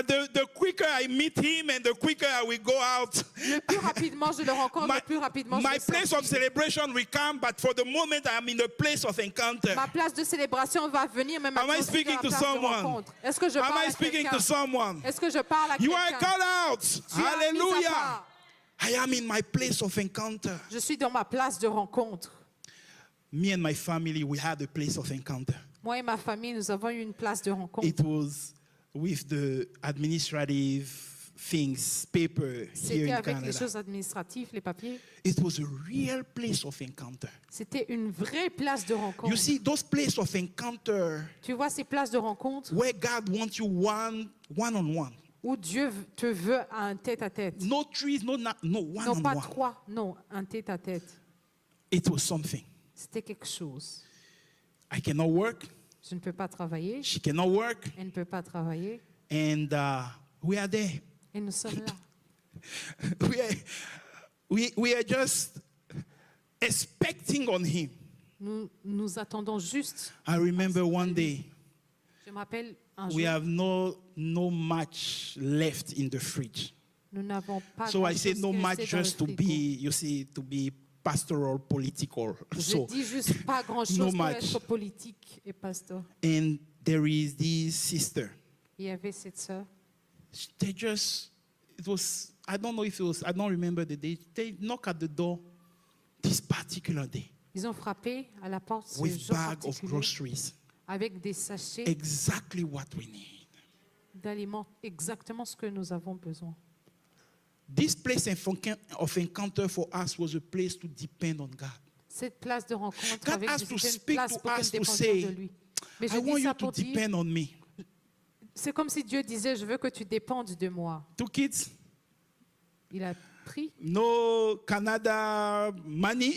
the quicker I meet him and the quicker I will go out. Le plus rapidement je le rencontre, My, le plus rapidement je my vais place of sortir. celebration will come, but for the moment I am in the place of encounter. Ma place de célébration va venir, mais Am maintenant I je suis dans speaking la to place de someone? rencontre. Est-ce que je Am parle I à speaking quelqu'un? to someone? Est-ce que je parle à You are quelqu'un? called out. Tu es mis à Hallelujah. part. I am in my place of encounter. Je suis dans ma place de rencontre. Me and my family, we had a place of encounter. Moi et ma famille, nous avons eu une place de rencontre. It was with the administrative things, paper here C'était in avec les Canada. choses administratives, les papiers. It was a real place of encounter. C'était une vraie place de rencontre. You see, those places of encounter Tu vois ces places de rencontre where God wants you one on one. où Dieu te veut à un tête-à-tête. No trees, no one Non, on pas one. trois, non, un tête-à-tête. It was something. C'était quelque chose. I cannot work. Je ne peux pas travailler, She cannot work. elle ne peut pas travailler, And we are there. et nous sommes là. We are just expecting on him. Nous attendons juste. I remember one day Je me rappelle un we jour, have no match left in the fridge. nous n'avons pas So I grand-chose said no qui match restait dans le just to frigo. be, you see, to be pastoral, political. Je So, dis juste pas grand-chose no pour match. être politique et pasteur. and there is this sister. Il y avait cette sœur. They just, it was, I don't know if it was, I don't remember the day. They knock at the door this particular day Ils ont frappé à la porte ce with jour bag of particulier groceries. avec des sachets Exactly what we need. d'aliments, exactement ce que nous avons besoin. This place of encounter for us was a place to depend on God. Cette place de rencontre God avec has Dieu, to c'était une speak place to pour que us nous to dépendions say, de lui. Mais je I want dis you ça to pour dire, depend on me. c'est comme si Dieu disait, je veux que tu dépendes de moi. 2 kids, Il a pris no Canada money,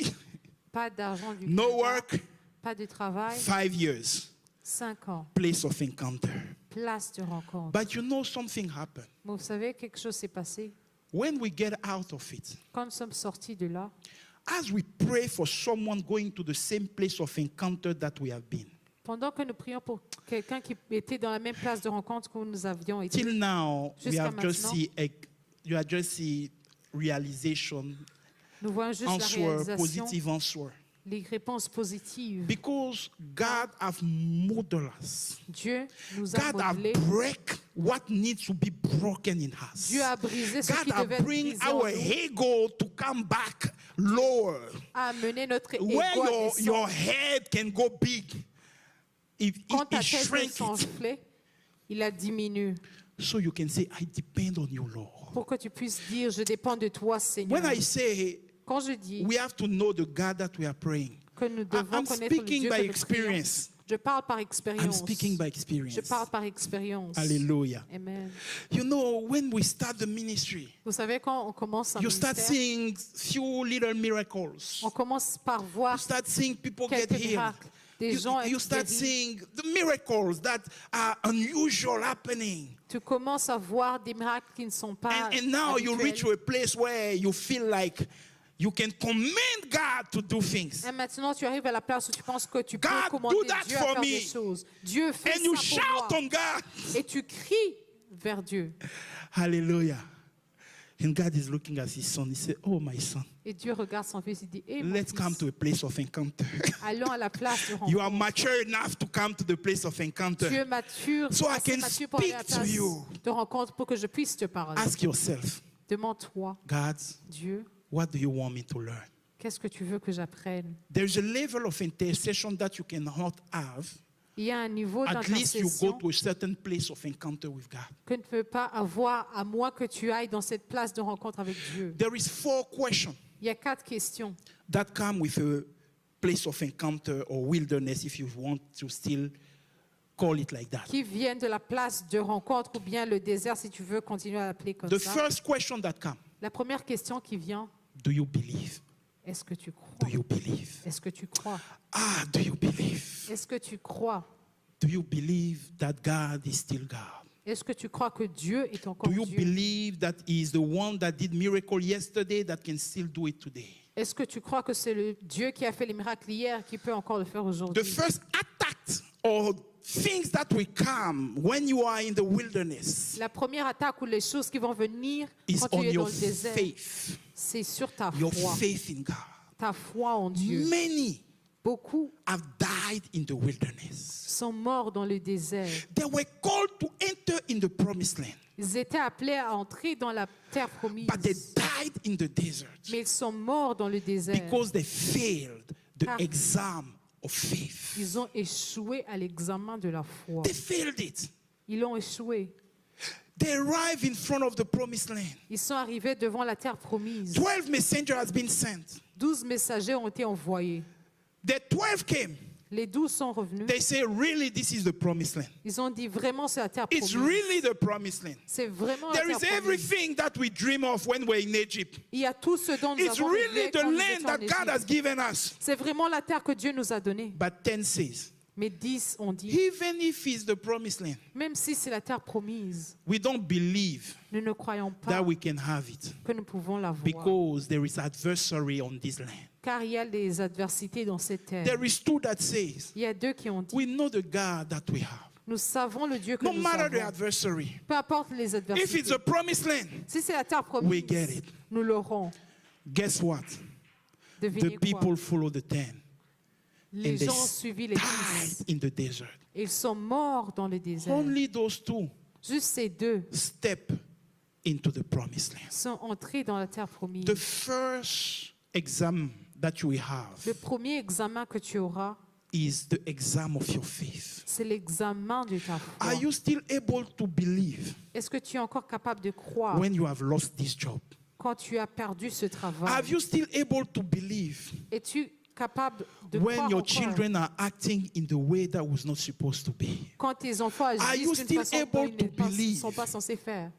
pas d'argent du no Canada, work, pas de travail, 5 years, 5 ans, place of encounter. place de rencontre. But you know something happened. Mais vous savez, quelque chose s'est passé. When we get out of it, Quand nous sommes sortis de là, as we pray for someone going to the same place of encounter that we have been, pendant que nous prions pour quelqu'un qui était dans la même place de rencontre que nous avions été, till now, we Jusqu'à have just maintenant. you have just see realization, nous voyons juste la answer, réalisation, positive answer. les réponses positives. Because God have modeled us. Dieu nous a God have modelé. break what needs to be broken in us. Dieu a brisé ce qui God devait have être bring brisé en our nous, ego to come back lower, a amené notre ego where à your descendre. head can go big. Quand ta It tête shrank it. s'enflait, il a diminué. So you can say, I depend on you, Lord. Pour que tu puisses dire, je dépends de toi, Seigneur. When I say Quand je dis we have to know the God that we are praying, que nous devons I'm connaître le speaking Dieu by que nous prions, experience. Je parle par I'm expérience. speaking by Je experience. parle par expérience. Hallelujah. Amen. You know, when we start the ministry, Vous savez, quand on commence un you start ministère, seeing few little miracles. on commence par You voir start seeing people get quelques healed. miracles. Des gens You être start guéris. seeing the miracles that are unusual happening. Tu commences à voir des miracles qui ne sont pas And now you reach to habituels. a place where you feel like you can command God to do things. Et maintenant, tu arrives à la place où tu penses que tu peux God, commander do that Dieu à for faire me. des choses. Dieu fait And you ça shout pour moi. on God. Et tu cries vers Dieu. Hallelujah. And God is looking at his son. He said, oh, my son, Et Dieu regarde son fils et dit, mon let's fils, come to a place of encounter. allons à la place de You are rencontre. mature enough to come to the place of encounter. Tu es mature, So I assez can mature pour aller à la speak to place you. de rencontre pour que je puisse te parler. Ask yourself, Demande-toi, God, Dieu, what do you want me to learn? qu'est-ce que tu veux que j'apprenne? There's a level of intercession that you cannot have. Il y a un niveau At least you go d'intercession to a certain place of encounter with God. que tu ne peux pas avoir à moins que tu ailles dans cette place de rencontre avec Dieu. There is 4 questions Il y a 4 questions that come with a place of encounter or wilderness, if you want to still call it like that. qui viennent de la place de rencontre ou bien le désert si tu veux continuer à l'appeler comme The ça. first question that comes, La première question qui vient, do you believe? est-ce que tu crois? Do you believe? Est-ce que tu crois? Ah, do you believe? Est-ce que tu crois? Do you believe that God is still God? Est-ce que tu crois que Dieu est encore Do you Dieu? believe that He is the one that did miracle yesterday that can still do it today? Est-ce que tu crois que c'est le Dieu qui a fait les miracles hier qui peut encore le faire aujourd'hui? The first attack or things that will come when you are in the wilderness La première attaque ou les choses qui vont venir is quand on tu es dans your le désert, faith, c'est sur ta your foi. faith in God. Ta foi en Dieu. Many Beaucoup have died in the wilderness. sont morts dans le désert. They were called to enter in the promised land, Ils étaient appelés à entrer dans la terre promise. but they died in the desert Mais ils sont morts dans le désert. because they failed the Car- exam of faith. Ils ont échoué à l'examen de la foi. They failed it. Ils ont échoué. They arrived in front of the promised land. Ils sont arrivés devant la terre promise. 12 messengers has been sent. 12 messagers ont été envoyés. The 12 came. Les 12 sont revenus. They say, really, this is the promised land. Ils ont dit vraiment c'est la terre It's promise. really the promised land. C'est vraiment la There terre is promise. everything that we dream of when we're in Egypt. Il y a tout ce dont nous It's avons really rêvé the quand nous land étions en that God has Égypte. given us. C'est vraiment la terre que Dieu nous a donnée. But 10 says, Mais 10 ont dit, even if it's the promised land, même si c'est la terre promise, we don't believe nous ne croyons pas that we can have it que nous pouvons la voir. because there is adversary on this land. Car il y a des adversités dans cette terre. There is 2 that says, Il y a 2 qui ont dit, we know the God that we have. nous savons le Dieu que No nous matter the avons. adversary. Peu importe les If it's adversités. a promised land, Si c'est la terre we promise, get it. nous l'aurons. Guess what? The Devinez people quoi? follow the 10 Les and they gens ont suivi les 10. died in the desert. Ils sont morts dans le désert. Only those 2 Juste ces 2 step into the promised land. sont entrés dans la terre promise. The first exam that you will have Le premier examen que tu auras, is the exam of your faith. c'est l'examen de ta foi. Are you still able to believe Est-ce que tu es encore capable de croire when you have lost this job? quand tu as perdu ce travail? Are you still able to believe Es-tu capable de when croire your encore children are acting in the way that was not supposed to be? quand tes enfants Are you agissent d'une still façon dont able ils to ne pas- believe? sont pas censés faire?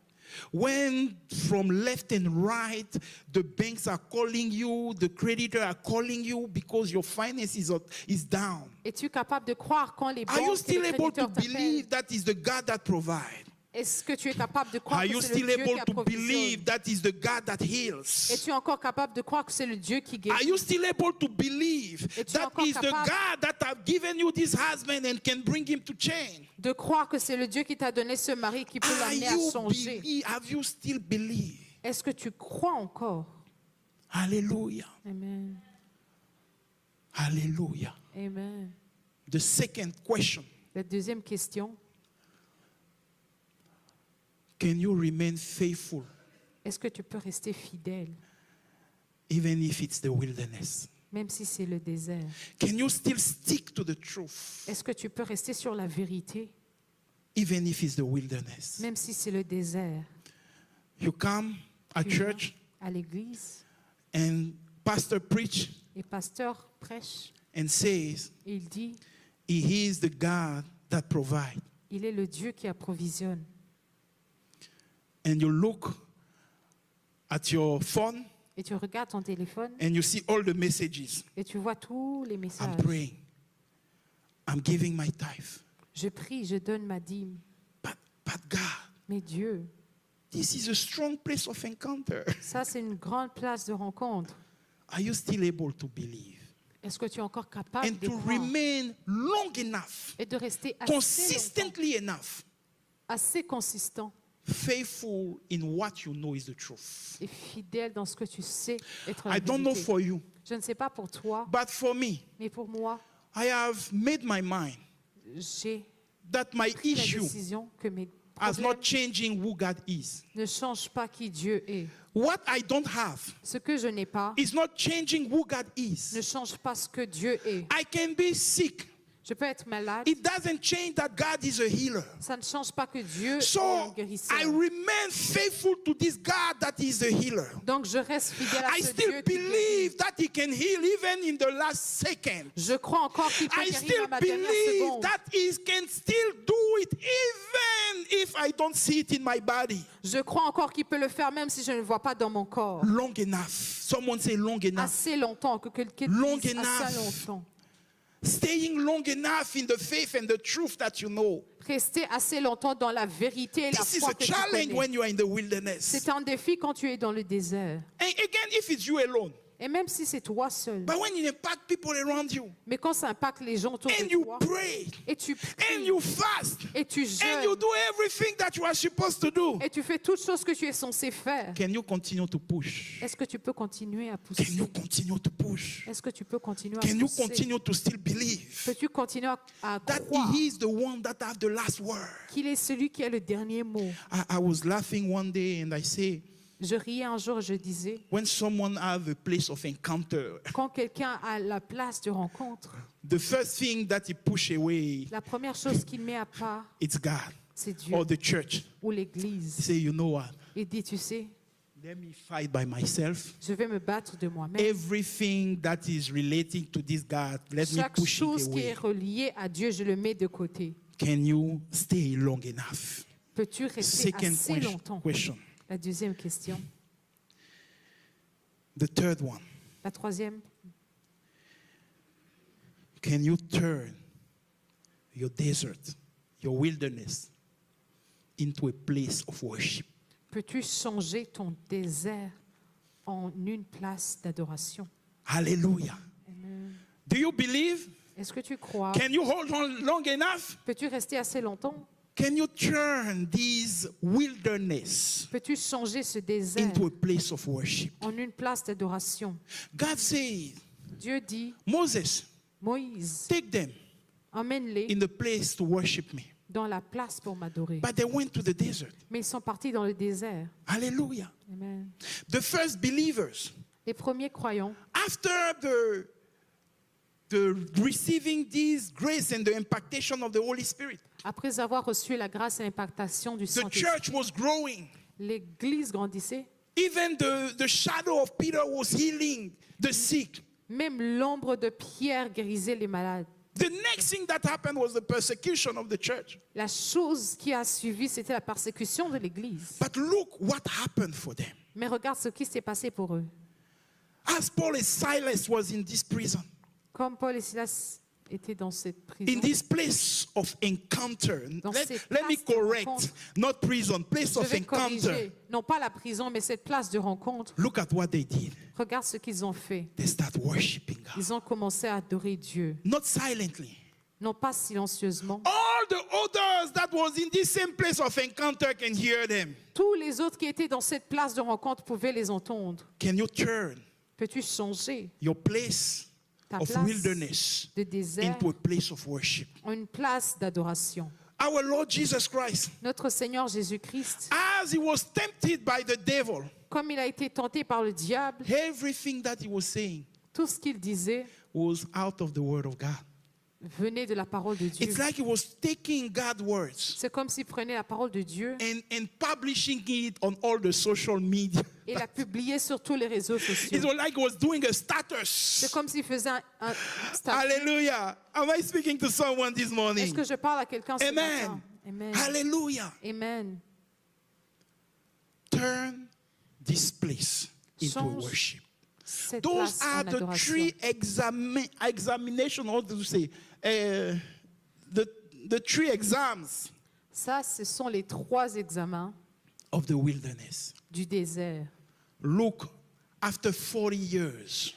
When from left and right, the banks are calling you, the creditors are calling you because your finances is down. Es-tu capable de croire quand les Are you banques et still les able to créditeurs t'appellent? believe that is the God that provides? Est-ce que tu es capable de croire Are que you c'est still le Dieu qui able to approvisionne? believe that is the God that heals? Es-tu encore capable de croire que c'est le Dieu qui Are guérit? you still able to believe Es-tu that encore is the capable- God that have given you this husband and can bring him to change? De croire que c'est le Dieu qui t'a donné ce mari qui peut Are l'amener à you changer? have you still believe? Est-ce que tu crois encore? Hallelujah. Amen. Hallelujah. Amen. The second question, La deuxième question, can you remain faithful est-ce que tu peux rester fidèle even if it's the wilderness? même si c'est le désert? Can you still stick to the truth Est-ce que tu peux rester sur la vérité even if it's the wilderness? même si c'est le désert? You come at Tu viens church à l'église and pastor preach et pasteur prêche and says, et il dit, He is the God that provides. Il est le Dieu qui approvisionne. And you look at your phone Et tu regardes ton téléphone and you see all the messages. et tu vois tous les I'm messages. praying. I'm giving my tithe. Je prie, je donne ma dîme. But God, Mais Dieu, this is a strong place of encounter. ça c'est une grande place de rencontre. Are you still able to believe? Est-ce que tu es encore capable And de to croire remain long enough, et de rester assez, consistently enough, assez consistant faithful in what you know is the truth. et fidèle dans ce que tu sais être la I don't know vérité? for you, Je ne sais pas pour toi, but for me, mais pour moi, I have made my mind j'ai that my pris la issue décision que mes is problèmes not changing who God is. ne changent pas qui Dieu est. What I don't have Ce que je n'ai pas is not changing who God ne is. change pas ce que Dieu est. I can be sick. Je peux être malade, It doesn't change that God is a healer. ça ne change pas que Dieu est un So guérisseur. I remain faithful to this God that is a healer. Donc je reste fidèle à I ce still Dieu qui guérit. believe that He can heal even in the last second. Je crois encore qu'il peut I guérir still à ma dernière believe seconde. that He can still do it even if I don't see it in my body. Je crois encore qu'il peut le faire même si je ne le vois pas dans mon corps. Long enough. Someone say long enough. Assez longtemps, que quelqu'un Long dise assez enough. longtemps. Staying long enough in the faith and the truth that you know. Rester assez longtemps dans la vérité et la This is foi a que tu challenge connais. when you are in the wilderness. C'est un défi quand tu es dans le désert. And again, if it's you alone. Et même si c'est toi seul. But when you impact people around you, Mais quand ça impacte les gens autour and de you toi, pray, et tu and pries, you fast, et tu and jeûnes, you do everything that you are supposed to do, et tu fais toutes choses que tu es censé faire, can you continue to push? est-ce que tu peux continuer à Can pousser? you continue to push? Est-ce que tu peux continuer à Can you pousser? continue to still believe Peux-tu continuer à that croire He is the one that have the last word? qu'il est celui qui a le dernier mot? I was laughing one day and I say, Je riais un jour, je disais, when someone have a place of encounter, quand quelqu'un a la place de rencontre, the first thing that he push away, la première chose qu'il met à part, it's God c'est Dieu or the church. ou He l'Église. say, you know what? Il dit, tu sais, Let me fight by myself. je vais me battre de moi-même. Everything that is relating to this God, let me Chaque push chose it qui est away. reliée à Dieu, je le mets de côté. Can you stay long enough? Peux-tu rester Second assez longtemps? question. La deuxième question. The third one. La troisième, Can you turn your desert, your wilderness, into a place of worship? peux-tu changer ton désert en une place d'adoration? Hallelujah. Do you believe? Est-ce que tu crois? Can you hold on long enough? Peux-tu rester assez longtemps? Can you turn this wilderness Peux-tu changer ce désert into a place of worship? en une place d'adoration? God said, Dieu dit, Moses, Moïse, take them emmène-les in the place to worship me. dans la place pour m'adorer. But they went to the desert. Mais ils sont partis dans le désert. Hallelujah. Amen. The first believers, Les premiers croyants, after the receiving this grace and the impactation of the Holy Spirit, après avoir reçu la grâce et l'impactation du the Saint-Esprit, church was growing. l'Église grandissait. Even the shadow of Peter was healing the sick. Même l'ombre de Pierre guérissait les malades. The next thing that happened was the persecution of the church. La chose qui a suivi, c'était la persécution de l'Église. But look what happened for them. Mais regarde ce qui s'est passé pour eux. As Paul and Silas was in this prison, Comme Paul et Silas étaient dans cette prison, in this place of encounter, Dans let cette me place de correct, rencontre. not prison, place je of vais encounter. corriger, non pas la prison, mais cette place de rencontre. Look at what they did. Regarde ce qu'ils ont fait. They start worshiping God. Ils ont commencé à adorer Dieu, Not silently. non pas silencieusement. All the others that was in this same place of encounter can hear them. Tous les autres qui étaient dans cette place de rencontre pouvaient les entendre. Can you turn Peux-tu changer your place ta of place wilderness de désert into a place of worship? en une place d'adoration? Our Lord Jesus Christ, Notre Seigneur Jésus-Christ, as he was tempted by the devil, comme il a été tenté par le diable, everything that he was saying tout ce qu'il disait was out of the word of God. venait de la parole de Dieu. It's like he was taking God's words C'est comme s'il prenait la parole de Dieu and publishing it on all the social media. Et il a publié sur tous les réseaux sociaux. It was like he was doing a C'est status. comme s'il faisait un statut. Hallelujah. Am I speaking to someone this Est-ce morning? que je parle à quelqu'un ce Amen. matin? Amen. Hallelujah. Amen. Turn this place into a Change worship. cette Those place are en the adoration. three examination, or to say, the three exams Ça, ce sont les 3 examens of the wilderness. du désert. Look, after 40 years,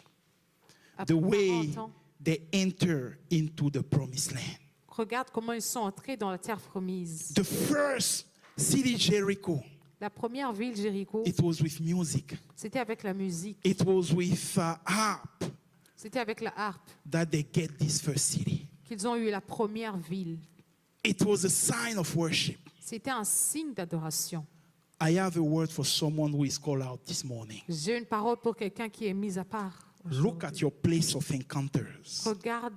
Après the way 40 ans, they enter into the promised land. regarde comment ils sont entrés dans la terre promise. The first city, Jericho, La première ville, Jéricho, it was with music. c'était avec la musique, It was with harp c'était avec la harpe that they get this first city. qu'ils ont eu la première ville. It was a sign of worship. C'était un signe d'adoration. I have a word for someone who is called out this morning. J'ai une parole pour quelqu'un qui est mis à part. Look at your place of encounters. Regarde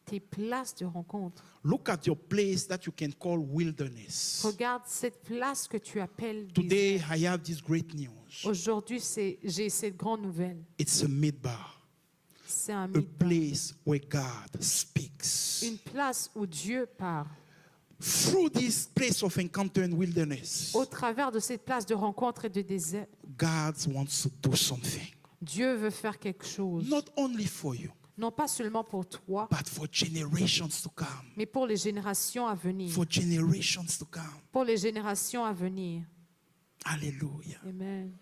tes places de rencontre. Look at your place that you can call wilderness. Regarde cette place que tu appelles Today, désert. I have this great news. Aujourd'hui, j'ai cette grande nouvelle. It's a midbar, C'est un a midbar. place where God speaks. Une place où Dieu parle. Through this place of encounter and wilderness, Au travers de cette place de rencontre et de désert, God wants to do something. Dieu veut faire quelque chose. Not only for you, Non pas seulement pour toi, but for generations to come. mais pour les générations à venir. For generations to come. Pour les générations à venir. Hallelujah. Amen.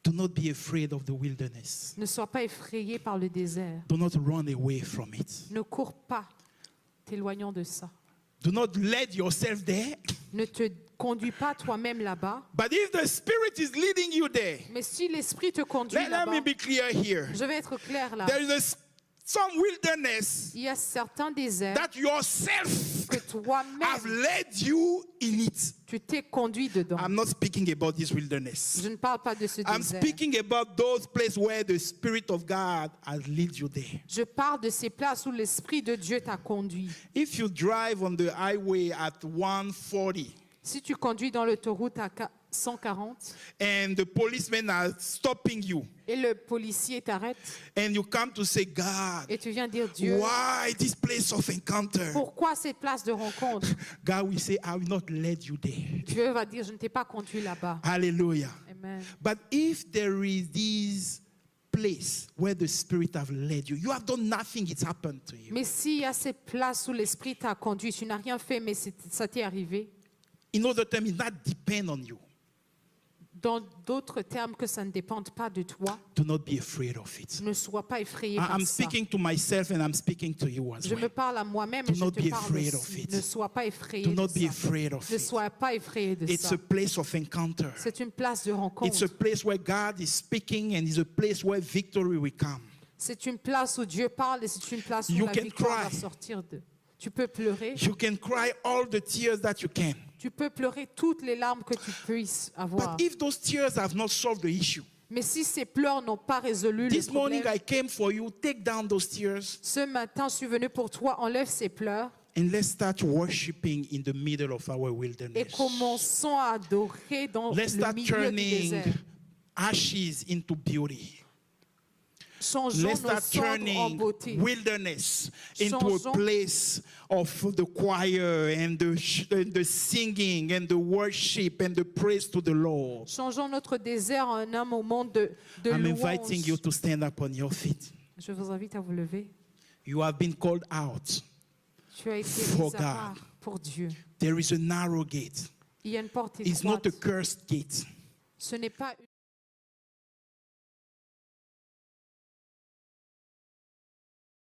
Do not be afraid of the wilderness. Ne sois pas effrayé par le désert. Do not run away from it. Ne cours pas. T'éloignons de ça. Do not let yourself there. Ne te conduis pas toi-même là-bas. But if the Spirit is leading you there, Mais si l'Esprit te conduit let là-bas, me be clear here. je vais être clair là. There is some wilderness Il y a certains déserts that yourself que have toi-même, led you in it. tu t'es conduit dedans. I'm not speaking about this wilderness. Je ne parle pas de ce I'm désert. speaking about those places where the Spirit of God has led you there. Je parle de ces places où l'Esprit de Dieu t'a conduit. If you drive on the highway at 140 Si tu conduis dans l'autoroute à 140 and the policemen are stopping you et le policier t'arrête and you come to say, God, et tu viens dire Dieu, why this place of encounter? pourquoi cette place de rencontre? God will say, I will not lead you there. Dieu va dire, je ne t'ai pas conduit là-bas. Hallelujah. Amen. But if there is this place where the Spirit have led you, you have done nothing, it's happened to you. Mais s'il y a cette place où l'Esprit t'a conduit, tu n'as rien fait, mais ça t'est arrivé. In other terms, it not depend on you. Dans d'autres termes, que ça ne dépende pas de toi, Do not be afraid of it. ne sois pas effrayé par I'm ça. speaking to myself and I'm speaking to you as Je me well. parle à moi-même Do et je not te be parle afraid of aussi. it. Ne sois pas effrayé Do de not be ça. afraid of Ne it. sois pas effrayé de It's ça. a place of encounter. C'est une place de It's a rencontre. place where God is speaking and it's a place where victory will come. C'est une place où Dieu parle et c'est une place où You la can victoire cry. va sortir de. Tu peux pleurer. You can cry all the tears that you can. Tu peux pleurer toutes les larmes que tu puisses avoir. But if those tears have not solved the issue, Mais si ces pleurs n'ont pas résolu le this morning problème, I came for you, take down those tears ce matin, je suis venu pour toi, enlève ces pleurs and let's start worshiping in the middle of our et wilderness. commençons à adorer dans Let's le start milieu du turning désert. ashes into beauty. Changeons Let's nos start cendres en turning beauté. wilderness into a Changeons- place of the choir and the singing and the worship and the praise to the Lord. Changeons notre désert en un moment de I'm inviting you louange. to stand up on your feet. Je vous invite à vous lever. You have been called out. Tu as été For mis à God. part pour Dieu. There is a narrow gate. Il y a une porte It's not a étroite. cursed gate. Ce n'est pas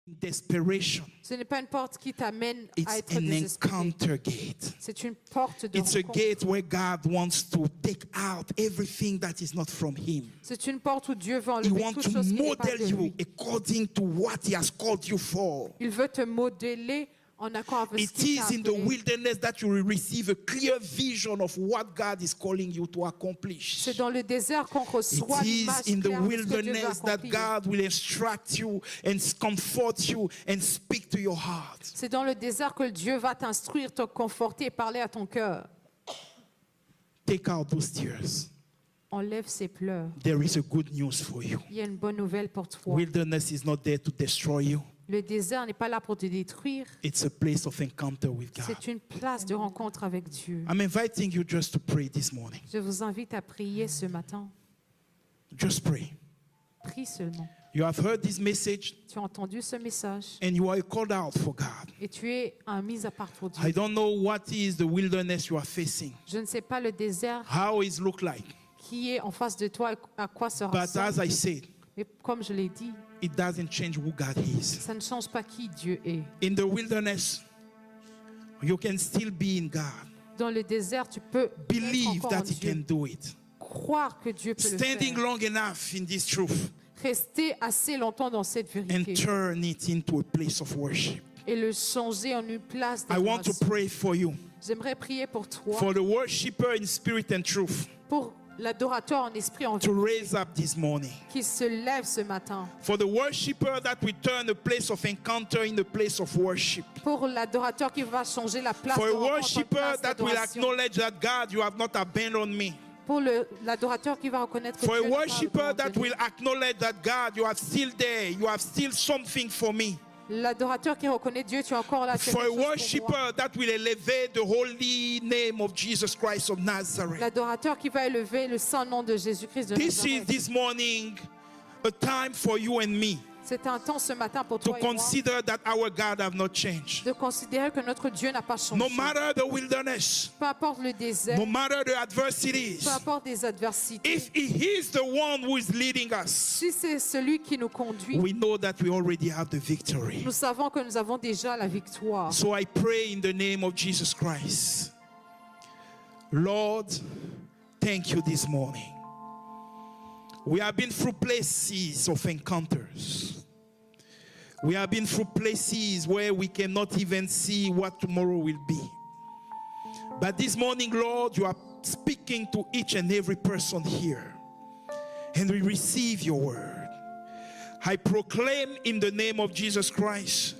Desperation. Ce n'est pas une porte qui t'amène à It's être an désespéré. encounter gate. C'est une porte de It's a rencontre. gate where God wants to take out everything that is not from Him. C'est une porte où Dieu veut He enlever wants toute to chose qui n'est pas model de you lui. according to what He has called you for. Il veut te modeler en accord avec ce It qu'il t'a is in the appelé. wilderness that you will receive a clear vision of what God is calling you to accomplish. C'est dans le désert qu'on reçoit It is l'image in the claire de ce que Dieu veut wilderness that accomplir. God will instruct you and comfort you and speak to your heart. C'est dans le désert que Dieu va t'instruire, te conforter et parler à ton cœur. Take out those tears. enlève ses pleurs. There is a good news for you. Il y a une bonne nouvelle pour toi. Wilderness is not there to destroy you. Le désert n'est pas là pour te détruire. It's a place of encounter with God. C'est une place de rencontre avec Dieu. I'm inviting you just to pray this morning. Je vous invite à prier ce matin. Just pray. Prie seulement. You have heard this message Tu as entendu ce message and you are called out for God. et tu es un mis à part pour Dieu. I don't know what is the wilderness you are facing, Je ne sais pas le désert how it look like. qui est en face de toi, à quoi ça But as ressemble. I said, Mais comme je l'ai dit, it doesn't change who God is. ça ne change pas qui Dieu est. In the wilderness, you can still be in God. Dans le désert, tu peux être Believe encore en that He Dieu. can do it. Croire que Dieu peut le Standing faire. long enough in this truth Rester assez longtemps dans cette and vérité turn it into a place of worship. et le changer en une place I want to d'adoration. pray for you, J'aimerais prier pour toi, for the worshiper in spirit and truth, pour l'adorateur en esprit en to vérité, raise up this morning. qui se lève ce matin. For the worshiper that will turn a place of encounter in a place of worship. Pour l'adorateur qui va changer la place For de a rencontre en worshiper place that will d'adoration. acknowledge that God, you have not abandoned me. Pour l'adorateur qui va reconnaître que For a Dieu ne m'a worshiper pas that abandonné. will acknowledge that God, you are still there. You have still something for me. L'adorateur qui reconnaît Dieu, tu es encore là. tu as For a quelque chose pour moi. worshiper that will elevate the holy name of Jesus Christ of Nazareth. L'adorateur qui va élever le saint nom de Jésus-Christ de This is Nazareth. this morning a time for you and me C'est un temps ce matin pour to toi et moi consider that our God have not changed. de considérer que notre Dieu n'a pas changé. No matter the wilderness, Peu importe le désert, no matter the adversities, peu importe les adversités, if He is the one who is leading us, si c'est celui qui nous conduit, we know that we already have the victory. nous savons que nous avons déjà la victoire. So I pray in the name of Jesus Christ. Lord, thank you this morning. We have been through places of encounters. We have been through places where we cannot even see what tomorrow will be. But this morning, Lord, you are speaking to each and every person here. And we receive your word. I proclaim in the name of Jesus Christ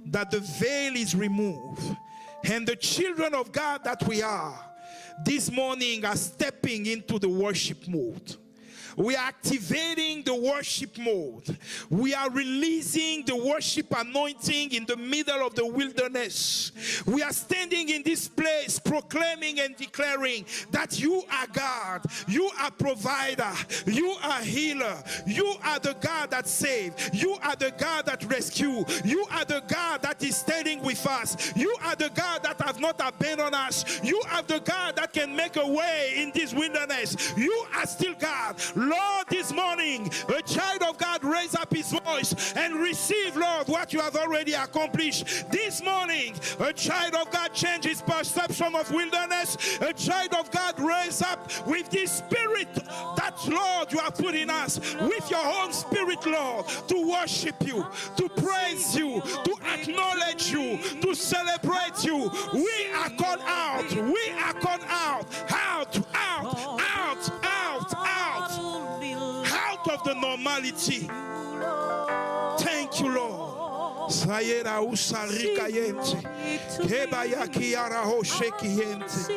that the veil is removed. And the children of God that we are, this morning are stepping into the worship mode. We are activating the worship mode. We are releasing the worship anointing in the middle of the wilderness. We are standing in this place proclaiming and declaring that you are God. You are provider. You are healer. You are the God that saves. You are the God that rescues. You are the God that is standing with us. You are the God that has not abandoned us. You are the God that can make a way in this wilderness. You are still God. Lord, this morning, a child of God raise up his voice and receive, Lord, what you have already accomplished. This morning, a child of God change his perception of wilderness. A child of God raise up with this spirit that, Lord, you have put in us, with your own spirit, Lord, to worship you, to praise you, to acknowledge you, to celebrate you. We are called out. We are called out. Out, out, out, out, out. Out of the normality. Thank you, Lord. Sayera usarikayente. Kebaya kiara hoshekiyente.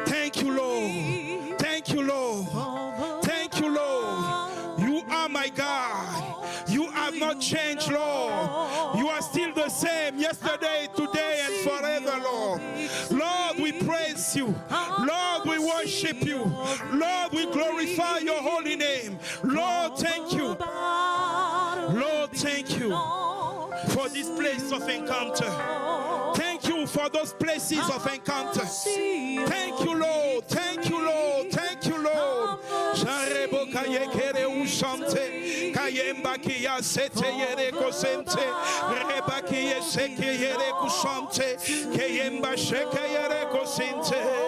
Thank you, Lord. Thank you, Lord. Thank you, Lord. You are my God. You have not changed, Lord. You are still the same yesterday, today, and forever, Lord. Lord, we praise you. Lord, we worship you. Lord, we glorify your holy name. Lord, thank you. Lord, thank you for this place of encounter. Thank you for those places of encounter. Thank you, Lord. Thank you, Lord. Thank you, Lord. Sharebo kayekere usante kayemba kiya sete yere kosente reba kiye seke yere kusante kayemba sheke yere kosente.